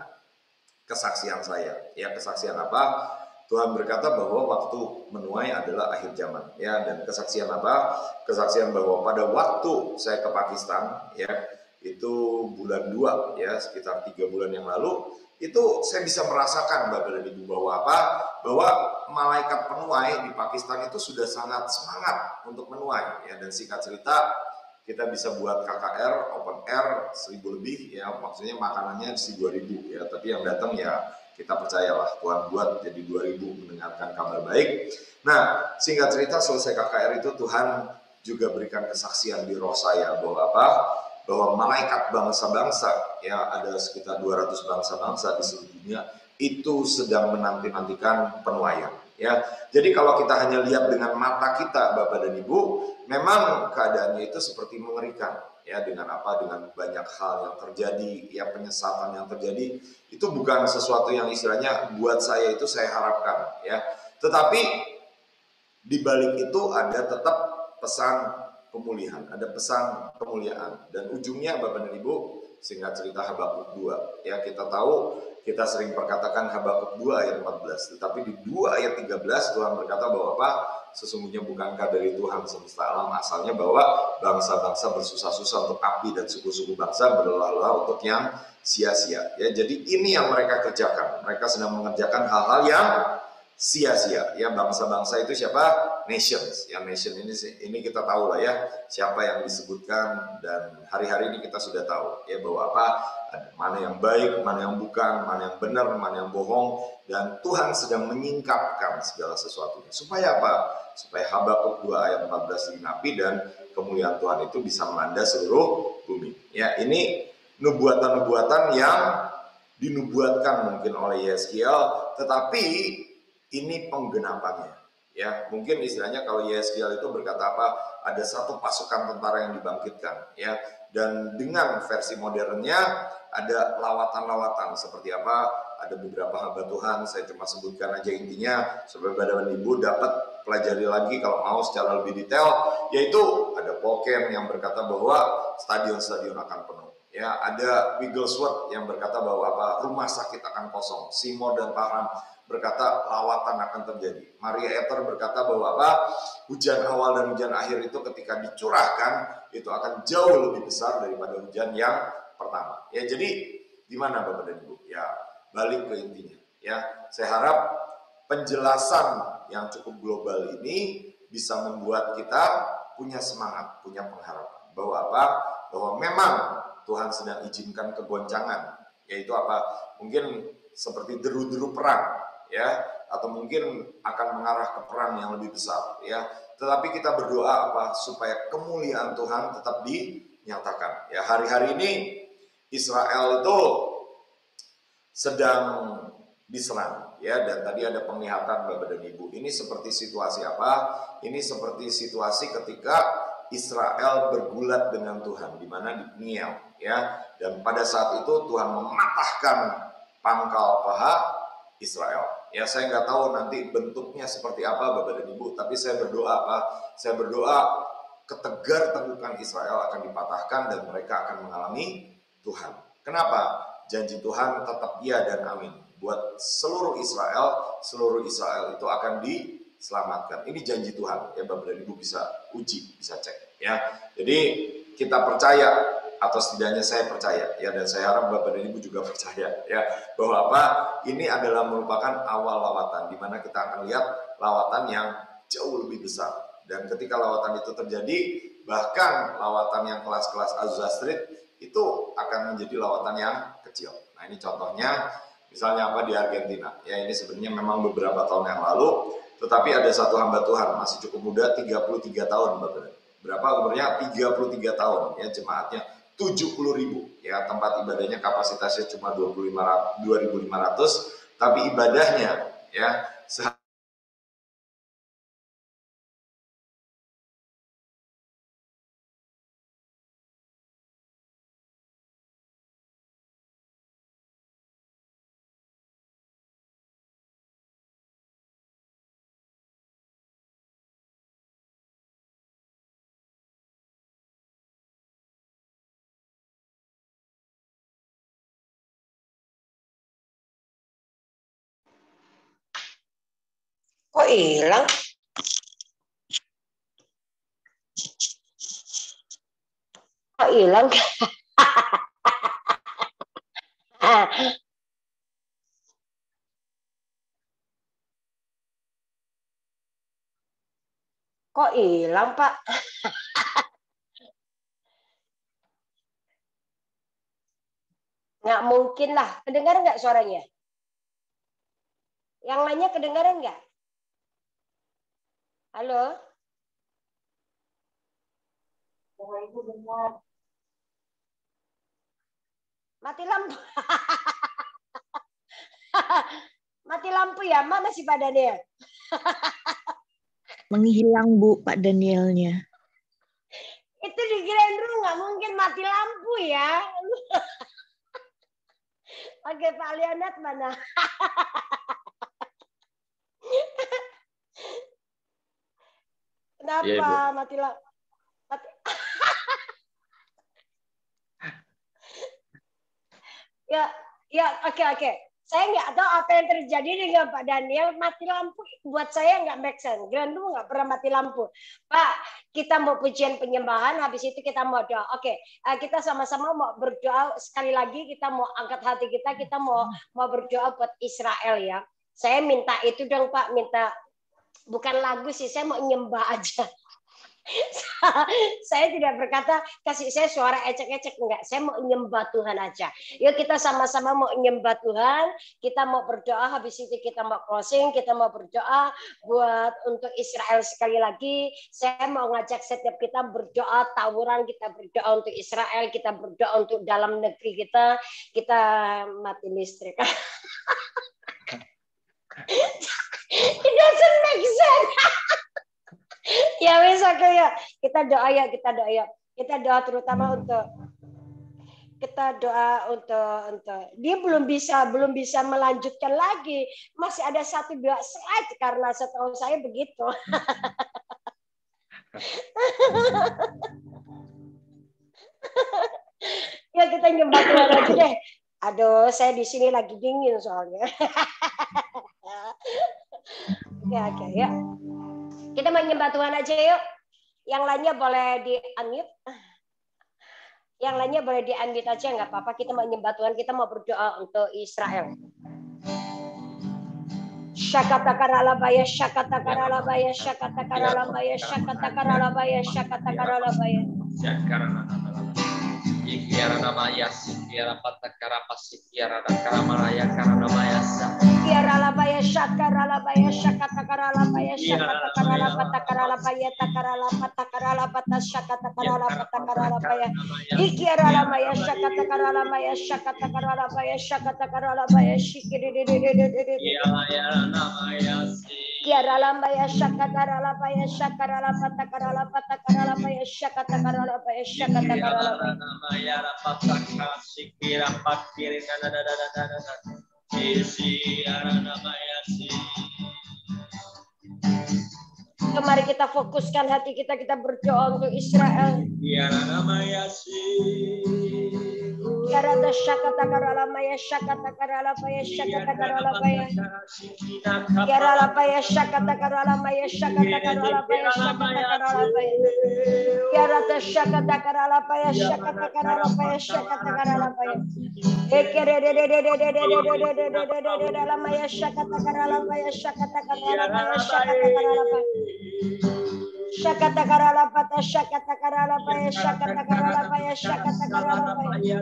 kesaksian saya. Ya, kesaksian apa? Tuhan berkata bahwa waktu menuai adalah akhir zaman. Ya, dan kesaksian apa? Kesaksian bahwa pada waktu saya ke Pakistan, ya, itu bulan 2, ya, sekitar 3 bulan yang lalu, itu saya bisa merasakan Bapak dan Ibu bahwa apa? Bahwa malaikat penuai di Pakistan itu sudah sangat semangat untuk menuai, ya. Dan singkat cerita, kita bisa buat KKR, open air 1000 lebih, ya, maksudnya makanannya si 2000, ya, tapi yang datang ya kita percayalah Tuhan buat jadi 2000 mendengarkan kabar baik. Nah, singkat cerita selesai KKR itu Tuhan juga berikan kesaksian di roh saya bahwa apa? Bahwa malaikat bangsa-bangsa, ya, ada sekitar 200 bangsa-bangsa di seluruh dunia itu sedang menanti-nantikan penuaian, ya. Jadi kalau kita hanya lihat dengan mata kita Bapak dan Ibu, memang keadaannya itu seperti mengerikan, ya, dengan apa? Dengan banyak hal yang terjadi, ya, penyesatan yang terjadi, itu bukan sesuatu yang istilahnya buat saya itu saya harapkan, ya. Tetapi di balik itu ada tetap pesan pemulihan, ada pesan kemuliaan, dan ujungnya Bapak dan Ibu, singkat cerita Habakuk 2, ya, kita tahu, kita sering perkatakan Habakuk 2 ayat 14, tetapi di 2 ayat 13 Tuhan berkata bahwa apa? Sesungguhnya bukankah dari Tuhan semesta alam asalnya bahwa bangsa-bangsa bersusah-susah untuk api dan suku-suku bangsa berlelah-lelah untuk yang sia-sia, ya. Jadi ini yang mereka kerjakan, mereka sedang mengerjakan hal-hal yang sia-sia, ya. Bangsa-bangsa itu siapa? Nations, ya. Nation ini kita tahu lah, ya, siapa yang disebutkan, dan hari-hari ini kita sudah tahu, ya, bahwa apa? Mana yang baik, mana yang bukan, mana yang benar, mana yang bohong, dan Tuhan sedang menyingkapkan segala sesuatunya. Supaya apa? Supaya Habakuk 2 ayat 14 digenapi dan kemuliaan Tuhan itu bisa melanda seluruh bumi. Ya, ini nubuatan-nubuatan yang dinubuatkan mungkin oleh Yeskiel, tetapi ini penggenapannya. Ya, mungkin istilahnya kalau Yeskiel itu berkata apa? Ada satu pasukan tentara yang dibangkitkan, ya. Dan dengan versi modernnya ada lawatan-lawatan seperti apa? Ada beberapa hamba Tuhan, saya cuma sebutkan aja intinya supaya Bapak dan Ibu dapat pelajari lagi kalau mau secara lebih detail, yaitu ada Pokem yang berkata bahwa stadion-stadion akan penuh. Ya, ada Wigglesworth yang berkata bahwa apa? Rumah sakit akan kosong. Seymour dan Parham berkata lawatan akan terjadi. Maria Ether berkata bahwa apa? Hujan awal dan hujan akhir itu ketika dicurahkan itu akan jauh lebih besar daripada hujan yang pertama. Ya, jadi gimana Bapak dan Ibu? Ya, balik ke intinya. Ya, saya harap penjelasan yang cukup global ini bisa membuat kita punya semangat, punya pengharapan bahwa apa? Bahwa memang Tuhan sedang izinkan kegoncangan, yaitu apa? Mungkin seperti deru-deru perang, ya, atau mungkin akan mengarah ke perang yang lebih besar, ya. Tetapi kita berdoa apa? Supaya kemuliaan Tuhan tetap dinyatakan. Ya, hari-hari ini Israel itu sedang diserang, ya, dan tadi ada penglihatan Bapak dan Ibu. Ini seperti situasi apa? Ini seperti situasi ketika Israel bergulat dengan Tuhan di mana di Peniel, ya. Dan pada saat itu Tuhan mematahkan pangkal paha Israel. Ya, saya nggak tahu nanti bentuknya seperti apa Bapak dan Ibu, tapi saya berdoa apa? Saya berdoa ketegar-tegukan Israel akan dipatahkan dan mereka akan mengalami Tuhan. Kenapa? Janji Tuhan tetap iya dan amin. Buat seluruh Israel itu akan diselamatkan. Ini janji Tuhan, ya Bapak dan Ibu bisa uji, bisa cek, ya. Jadi kita percaya, atau setidaknya saya percaya, ya, dan saya harap Bapak dan Ibu juga percaya, ya, bahwa apa? Ini adalah merupakan awal lawatan, di mana kita akan lihat lawatan yang jauh lebih besar. Dan ketika lawatan itu terjadi, bahkan lawatan yang kelas-kelas Azusa Street itu akan menjadi lawatan yang kecil. Nah, ini contohnya, misalnya apa di Argentina. Ya, ini sebenarnya memang beberapa tahun yang lalu, tetapi ada satu hamba Tuhan masih cukup muda, 33 tahun, Bapak. Berapa umurnya? 33 tahun, ya, jemaatnya 70.000, ya, tempat ibadahnya kapasitasnya cuma 2.500, tapi ibadahnya, ya, Kok hilang? Kok hilang? Kok hilang, Pak? Nggak mungkin lah. Kedengaran nggak suaranya? Yang lainnya kedengaran nggak? Halo? Mati lampu. Mati lampu ya, Mak, masih Pak Daniel? Menghilang, Bu, Pak Danielnya. Itu dikirain dulu, nggak mungkin mati lampu ya. Oke, Pak Leonard mana? Kenapa Iya, mati lampu? Ya, oke. Saya nggak tahu apa yang terjadi dengan Pak Daniel. Mati lampu buat saya nggak make sense. Grand dulu nggak pernah mati lampu. Pak, kita mau pujian penyembahan, habis itu kita mau doa. Oke, kita sama-sama mau berdoa sekali lagi. Kita mau angkat hati kita mau berdoa buat Israel ya. Saya minta itu dong Pak, minta bukan lagu sih, saya mau nyembah aja. Saya tidak berkata kasih saya suara ecek-ecek, enggak. Saya mau nyembah Tuhan aja. Yuk kita sama-sama mau nyembah Tuhan. Kita mau berdoa, habis itu kita mau closing. Kita mau berdoa buat untuk Israel sekali lagi. Saya mau ngajak setiap kita berdoa tawuran. Kita berdoa untuk Israel. Kita berdoa untuk dalam negeri kita. Kita mati listrik. It doesn't make sense. Ya wes oke ya. Kita doa ya. Kita doa terutama untuk dia belum bisa melanjutkan lagi. Masih ada 1-2 slide karena setahu saya begitu. Ya kita nyembah Tuhan aja deh. Aduh, saya di sini lagi dingin soalnya. Oke, ya. Kita menyembah Tuhan aja yuk. Yang lainnya boleh di-unmute. Yang lainnya boleh di-unmute aja, nggak apa-apa. Kita mau menyembah Tuhan, kita mau berdoa untuk Israel. Syakatakaralabaya, syakatakaralabaya, syakatakaralabaya, syakatakaralabaya, syakatakaralabaya. Ikiara namaya sikiara patakara pasikiara karamaya karamaya sa. Ikiara labaya syakara labaya syakatakara labaya syakatakara lapatakara labaya takara lapatakara lapatas syakatakara lapatakara labaya. Ikiara labaya syakatakara labaya syakatakara labaya syakatakara labaya shikididididididid. Ikiara namaya si. Kiara lambaya syakatara labaya syakara lapatakara lapatakara labaya syakatakara labaya syakatakara labaya. Namaya rapataka sikira pakir nanadadadadada. Ikiara namaya si. Mari kita fokuskan hati kita berdoa untuk Israel. Ikiara namaya si. Kiara syakatakara labaya syakatakara labaya syakatakara labaya. Kiara labaya syakatakara labaya syakatakara labaya syakatakara labaya. Kiara syakatakara labaya syakatakara labaya syakatakara labaya. Ekere labaya syakatakara labaya syakatakara labaya syakatakara labaya. Syakatakara labata syakatakara labaya syakatakara labaya syakatakara labaya.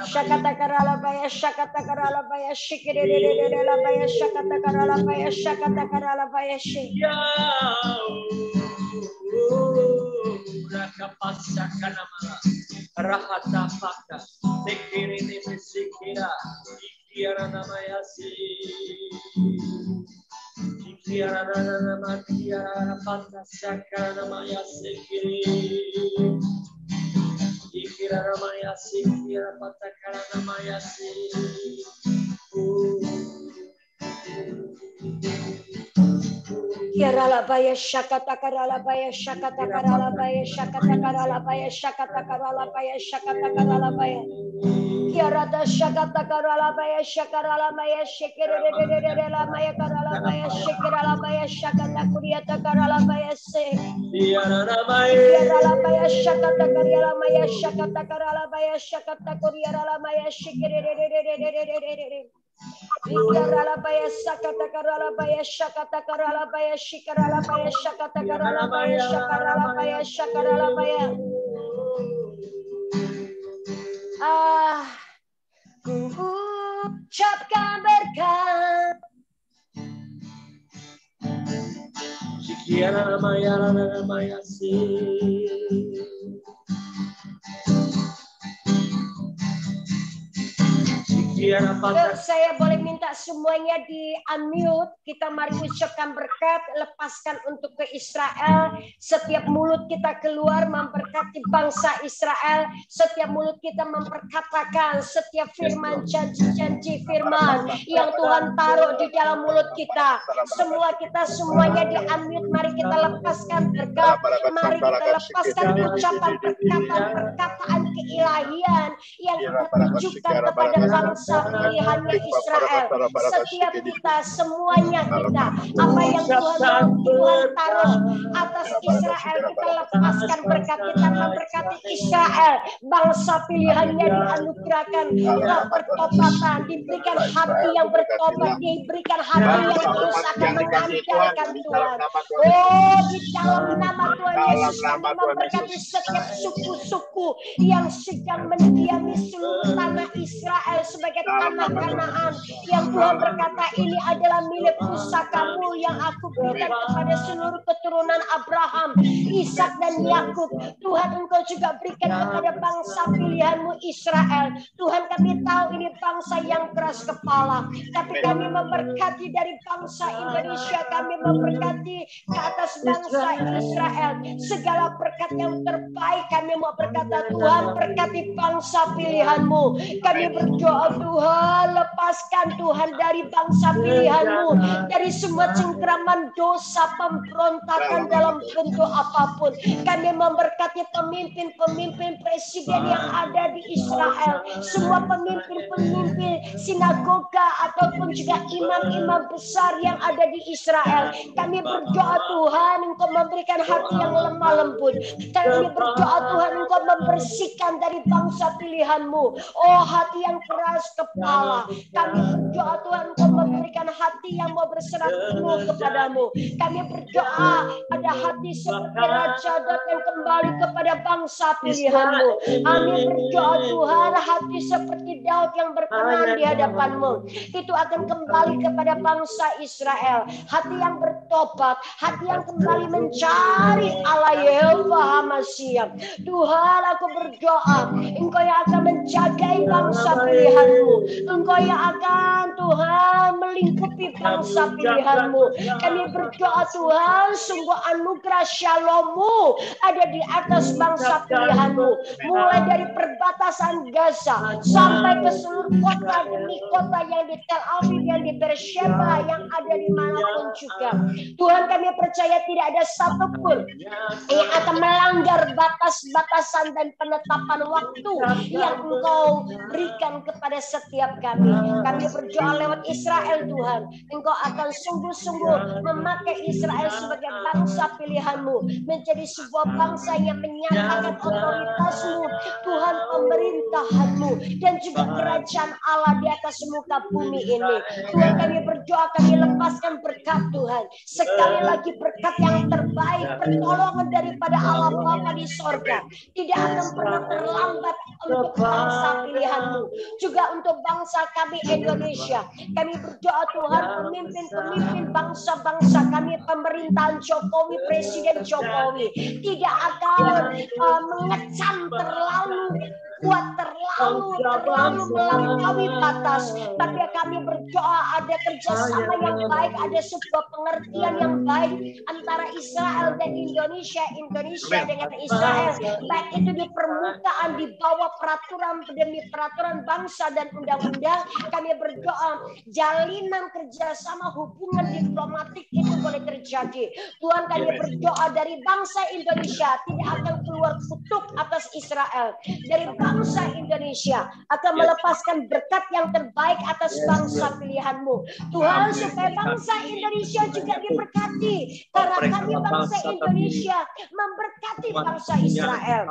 Syakatakara labaya syakatakara labaya shikididididid labaya syakatakara labaya syakatakara labaya shi. Rahata paka tekirini misikira ikiara namaya si. Ikiara nama kiara pata sakara namaya sikiri. Ikiara namaya sikira pata kara namaya si. Kiara labaya syakatakara labaya syakatakara labaya syakatakara labaya syakatakara labaya syakatakara labaya. Rada Shakata Karala Baya Shakarala Maya Shakira Maya Karala Baya Shakira Baya Shakana Kuriata Karala Baya Se Karala Baya Shakata Karala Maya Shakata Karala Baya Shakata Kuriara Maya Shakira Karala Baya Sakata Karala Baya Shakata Karala Baya Shikarala Baya Shakata Karala Baya Shakarala Baya Shakarala Baya ku ucapkan berkat Sikiara Maya Si. Saya boleh minta semuanya di unmute. Kita mari ucapkan berkat, lepaskan untuk ke Israel. Setiap mulut kita keluar memberkati bangsa Israel. Setiap mulut kita memperkatakan setiap firman, janji-janji firman yang Tuhan taruh di dalam mulut kita. Semuanya di unmute. Mari kita lepaskan berkat. Mari kita lepaskan ucapan perkataan keilahian yang kita tujukan kepada bangsa pilihannya Israel. Setiap kita, semuanya kita, apa yang Tuhan taruh atas Israel, kita lepaskan berkat. Kita memberkati Israel, bangsa pilihannya dianugerahkan pertobatan, diberikan hati yang bertobat, diberikan hati yang terus akan mengandalkan Tuhan. Oh, di dalam nama Tuhan Yesus kami memberkati setiap suku-suku yang sedang mendiami seluruh tanah Israel sebagai tanah Kanaan yang Tuhan berkata ini adalah milik pusakamu yang aku berikan kepada seluruh keturunan Abraham, Ishak dan Yakub. Tuhan, Engkau juga berikan kepada bangsa pilihanmu Israel. Tuhan, kami tahu ini bangsa yang keras kepala, tapi kami memberkati dari bangsa Indonesia, kami memberkati ke atas bangsa Israel segala berkat yang terbaik. Kami mau berkata, Tuhan berkati bangsa pilihanmu. Kami berdoa, Tuhan lepaskan Tuhan dari bangsa pilihanmu dari semua cengkraman dosa, pemberontakan dalam bentuk apapun. Kami memberkati pemimpin-pemimpin presiden yang ada di Israel, semua pemimpin-pemimpin sinagoga ataupun juga imam-imam besar yang ada di Israel. Kami berdoa, Tuhan, Engkau memberikan hati yang lemah lembut. Kami berdoa, Tuhan, Engkau membersihkan dari bangsa pilihanmu, oh hati yang keras kepala. Kami berdoa, Tuhan, Engkau memberikan hati yang mau berserah penuh kepadamu. Kami berdoa ada hati seperti Raja Daud yang kembali kepada bangsa pilihanmu. Kami berdoa, Tuhan, hati seperti Daud yang berkenan di hadapanmu itu akan kembali kepada bangsa Israel. Hati yang bertobat, hati yang kembali mencari Allah Yehova Hamashiach. Tuhan, aku berdoa Engkau yang akan menjagai bangsa pilihanmu, Engkau yang akan, Tuhan, melingkupi bangsa pilihanmu. Kami berdoa, Tuhan, sungguh anugerah Shalom-Mu ada di atas bangsa pilihanmu, mulai dari perbatasan Gaza sampai ke seluruh kota demi kota yang di Tel Aviv, yang di Beersheba, yang ada di manapun juga. Tuhan, kami percaya tidak ada satupun yang akan melanggar batas-batasan dan penetapan waktu yang Engkau berikan kepada setiap kami. Kami berdoa lewat Israel, Tuhan, Engkau akan sungguh-sungguh memakai Israel sebagai bangsa pilihanmu, menjadi sebuah bangsa yang menyatakan otoritasmu, Tuhan, pemerintahanmu, dan juga kerajaan Allah di atas muka bumi ini. Tuhan, kami berdoa, kami lepaskan berkat, Tuhan, sekali lagi berkat yang terbaik, pertolongan daripada Allah Bapa di sorga tidak akan pernah terlambat untuk bangsa pilihanmu, juga untuk bangsa kami Indonesia. Kami berdoa, Tuhan, pemimpin-pemimpin bangsa-bangsa kami, pemerintahan Jokowi, Presiden Jokowi tidak akan mengecam terlalu kuat, terlalu melampaui batas, tapi kami berdoa ada kerjasama yang baik, ada sebuah pengertian yang baik antara Israel dan Indonesia, Indonesia dengan Israel, baik itu di permukaan, di bawah peraturan demi peraturan bangsa dan undang-undang. Kami berdoa jalinan kerjasama hubungan diplomatik itu boleh terjadi. Tuhan, kami berdoa dari bangsa Indonesia tidak akan keluar kutuk atas Israel, dari bangsa Indonesia, akan melepaskan berkat yang terbaik atas bangsa pilihan-Mu. Tuhan, supaya bangsa Indonesia juga diberkati, karena kami bangsa Indonesia memberkati bangsa Israel.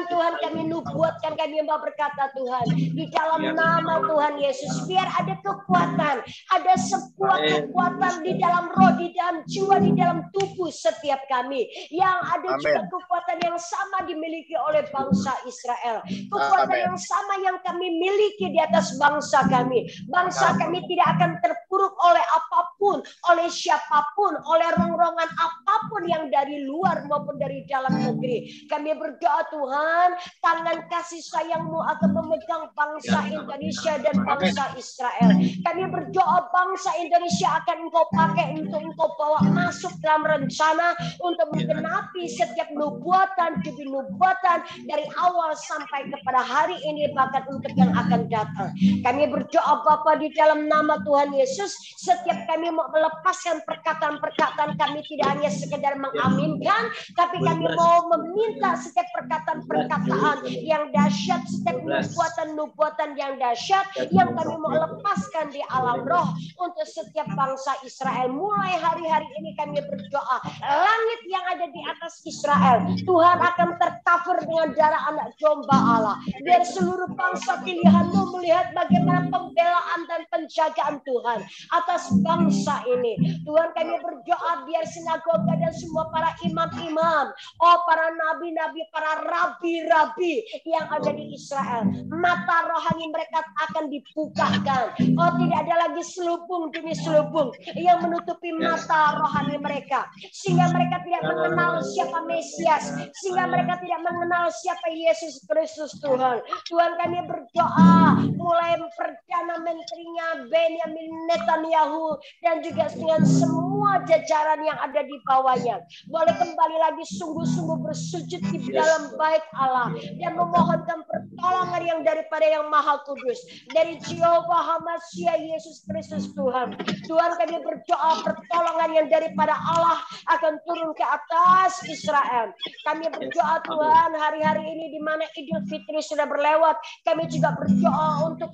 Tuhan kami nubuatkan, kami mau berkata Tuhan, di dalam nama Tuhan Yesus, biar ada kekuatan, ada sebuah kekuatan di dalam roh, di dalam jiwa, di dalam tubuh setiap kami, yang ada juga kekuatan yang sama dimiliki oleh bangsa Israel, kekuatan yang sama yang kami miliki di atas bangsa kami. Bangsa kami tidak akan terpuruk oleh apapun, oleh siapapun, oleh rongrongan apapun yang dari luar maupun dari dalam negeri. Kami berdoa Tuhan, tangan kasih sayang-Mu akan memegang bangsa Indonesia dan bangsa Israel. Kami berdoa bangsa Indonesia akan Engkau pakai untuk Engkau bawa masuk dalam rencana untuk menggenapi setiap nubuatan demi nubuatan dari awal sampai kepada hari ini, bahkan untuk yang akan datang. Kami berdoa Bapa di dalam nama Tuhan Yesus, setiap kami mau melepaskan perkataan-perkataan kami tidak hanya sekedar mengaminkan, tapi kami mau meminta setiap perkataan-perkataan yang dahsyat, setiap nubuatan-nubuatan yang dahsyat yang kami mau lepaskan di alam roh untuk setiap bangsa Israel. Mulai hari-hari ini kami berdoa, langit yang ada di atas Israel, Tuhan akan tercover dengan darah anak domba Allah. Biar seluruh bangsa pilihan-Mu melihat bagaimana pembelaan dan penjagaan Tuhan atas bangsa ini. Tuhan, kami berdoa biar sinagoga dan semua para imam-imam, para nabi-nabi, para rabi-rabi yang ada di Israel, mata rohani mereka akan dibukakan. Tidak ada lagi selubung demi selubung yang menutupi mata rohani mereka, sehingga mereka tidak mengenal siapa Mesias, sehingga mereka tidak mengenal siapa Yesus Kristus. Tuhan kami berdoa mulai Perdana Menterinya Benyamin Netanyahu dan juga dengan semua jajaran yang ada di bawahnya boleh kembali lagi sungguh-sungguh bersujud di dalam bait Allah dan memohonkan pertolongan yang daripada yang Maha Kudus, dari Jehovah Hamasia Yesus Kristus. Tuhan kami berdoa pertolongan yang daripada Allah akan turun ke atas Israel. Kami berdoa Tuhan, hari-hari ini di mana Idul Fitri sudah berlewat, kami juga berdoa untuk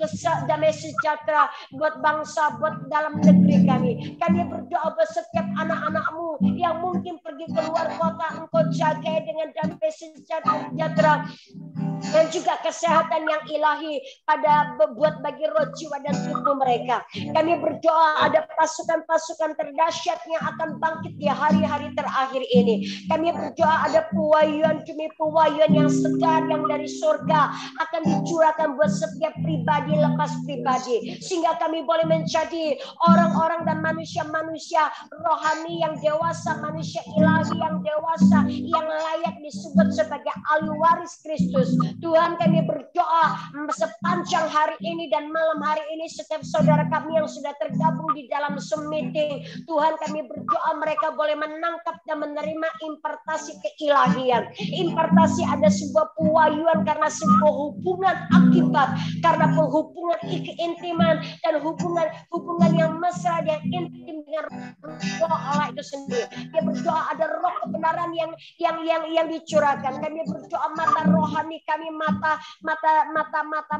damai sejahtera buat bangsa, buat dalam negeri kami. Kami berdoa buat setiap anak-anak-Mu yang mungkin pergi keluar kota, Engkau jaga dengan damai sejahtera dan juga kesehatan yang ilahi pada buat bagi roh, jiwa dan tubuh mereka. Kami berdoa ada pasukan-pasukan terdahsyat yang akan bangkit di hari-hari terakhir ini. Kami berdoa ada pewahyuan demi pewahyuan yang segar yang dari surga akan dicurahkan buat setiap pribadi lepas pribadi, sehingga kami boleh menjadi orang-orang dan manusia-manusia rohani yang dewasa, manusia ilahi yang dewasa, yang layak disebut sebagai ahli waris Kristus. Tuhan, kami berdoa sepanjang hari ini dan malam hari ini setiap saudara kami yang sudah tergabung di dalam Zoom meeting, Tuhan kami berdoa mereka boleh menangkap dan menerima impartasi keilahian. Impartasi ada sebuah pewahyuan karena sebuah hubungan akibat, karena penghubungan keintiman dan hubungan yang mesra dan intim dengan roh Allah itu sendiri. Dia berdoa ada roh kebenaran yang dicurahkan. Kami berdoa mata rohani kami, mata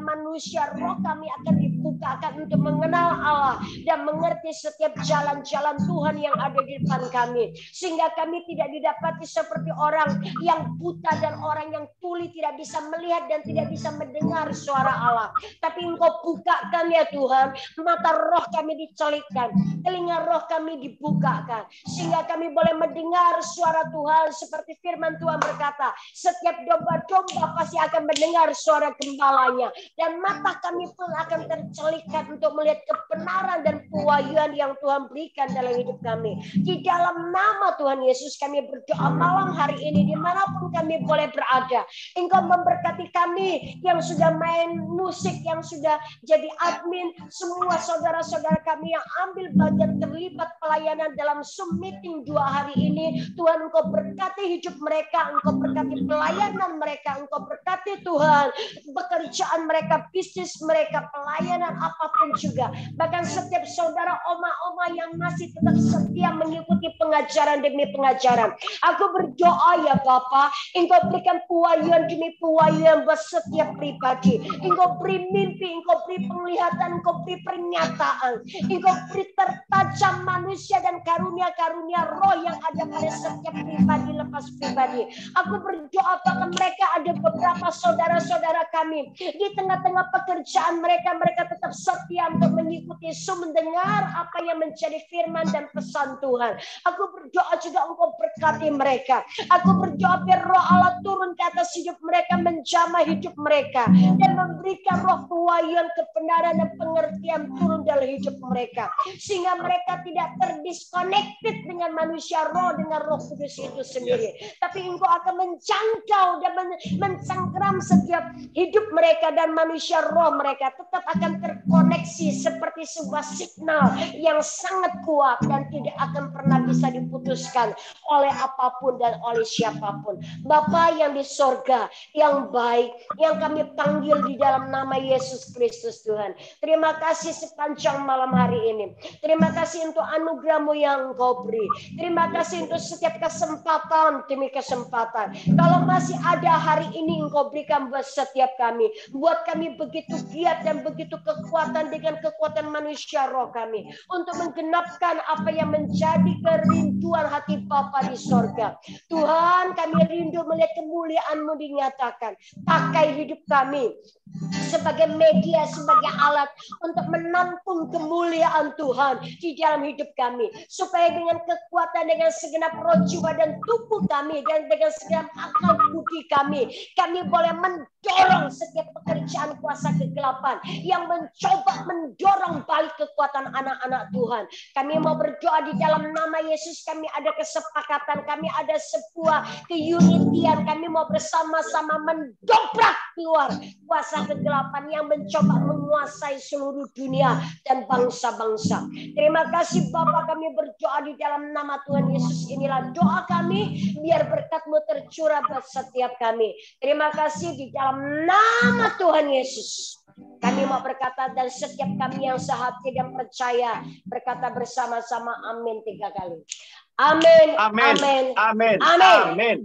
manusia, roh kami akan dibukakan untuk mengenal Allah dan mengerti setiap jalan-jalan Tuhan yang ada di depan kami, sehingga kami tidak didapati seperti orang yang buta dan orang yang tuli, tidak bisa melihat dan tidak bisa mendengar suara Allah. Tapi Engkau bukakan ya Tuhan, mata roh kami dicelikkan, telinga roh kami dibukakan, sehingga kami boleh mendengar suara Tuhan seperti firman Tuhan berkata, setiap domba-domba pasti akan mendengar suara gembalanya, dan mata kami pun akan tercelikkan untuk melihat kebenaran dan pewahyuan yang Tuhan berikan dalam hidup kami. Di dalam nama Tuhan Yesus kami berdoa malam hari ini dimanapun kami boleh berada. Engkau memberkati kami yang sudah main musik, yang sudah jadi admin, semua saudara-saudara kami yang ambil bagian terlibat pelayanan dalam Zoom meeting 2 hari ini. Tuhan, Engkau berkati hidup mereka, Engkau berkati pelayanan mereka, Engkau berkati Tuhan pekerjaan mereka, bisnis mereka, pelayanan apapun juga. Bahkan setiap saudara oma-oma yang masih tetap setia mengikuti pengajaran demi pengajaran. Aku berdoa ya Bapa, Engkau berikan pewahyuan demi pewahyuan buat setiap pribadi. Engkau beri mimpi, Engkau beri penglihatan, Engkau beri pernyataan. Engkau beri tertajam manusia dan karunia-karunia roh yang ada pada setiap pribadi lepas pribadi. Aku berdoa bahkan mereka ada beberapa saudara-saudara kami di tengah-tengah pekerjaan mereka tetap setia untuk mengikuti mendengar apa yang menjadi firman dan pesan Tuhan. Aku berdoa juga Engkau berkati mereka. Aku berdoa biar roh Allah turun ke atas hidup mereka, menjamah hidup mereka dan memberikan roh pewahyuan, kebenaran dan pengertian turun dalam hidup mereka, sehingga mereka tidak terdisconnected dengan manusia roh, dengan Roh Kudus itu sendiri, tapi Engkau akan menjangkau dan mencengkeram setiap hidup mereka, dan manusia roh mereka tetap akan terkoneksi seperti sebuah signal yang sangat kuat dan tidak akan pernah bisa diputuskan oleh apapun dan oleh siapapun. Bapa yang di sorga, yang baik, yang kami panggil di dalam nama Yesus Kristus Tuhan, terima kasih sepanjang malam hari ini. Terima kasih untuk anugerah-Mu yang Engkau beri. Terima kasih untuk setiap kesempatan demi kesempatan. Kalau masih ada hari ini Engkau berikan buat setiap kami, buat kami begitu giat dan begitu kekuatan dengan kekuatan manusia roh kami untuk menggenapkan apa yang menjadi kerinduan hati Bapa di sorga. Tuhan, kami rindu melihat kemuliaan-Mu dinyatakan. Pakai hidup kami sebagai media, sebagai alat untuk menampung kemuliaan Tuhan di dalam hidup kami, supaya dengan kekuatan, dengan segenap roh, jiwa dan tubuh kami, dan dengan segenap akal budi kami boleh mendorong setiap pekerjaan kuasa kegelapan yang mencoba mendorong balik kekuatan anak-anak Tuhan. Kami mau berdoa di dalam nama Yesus. Kami ada kesepakatan, kami ada sebuah keunitian, kami mau bersama-sama mendobrak keluar kuasa kegelapan yang mencoba menguasai seluruh dunia dan bangsa-bangsa. Terima kasih Bapa, kami berdoa di dalam nama Tuhan Yesus. Inilah doa kami, biar berkat-Mu tercurah buat setiap kami. Terima kasih di dalam nama Tuhan Yesus. Kami mau berkata, dan setiap kami yang sehati dan percaya berkata bersama-sama amin 3 kali. Amin. Amin. Amin. Amin. Amin. Amin.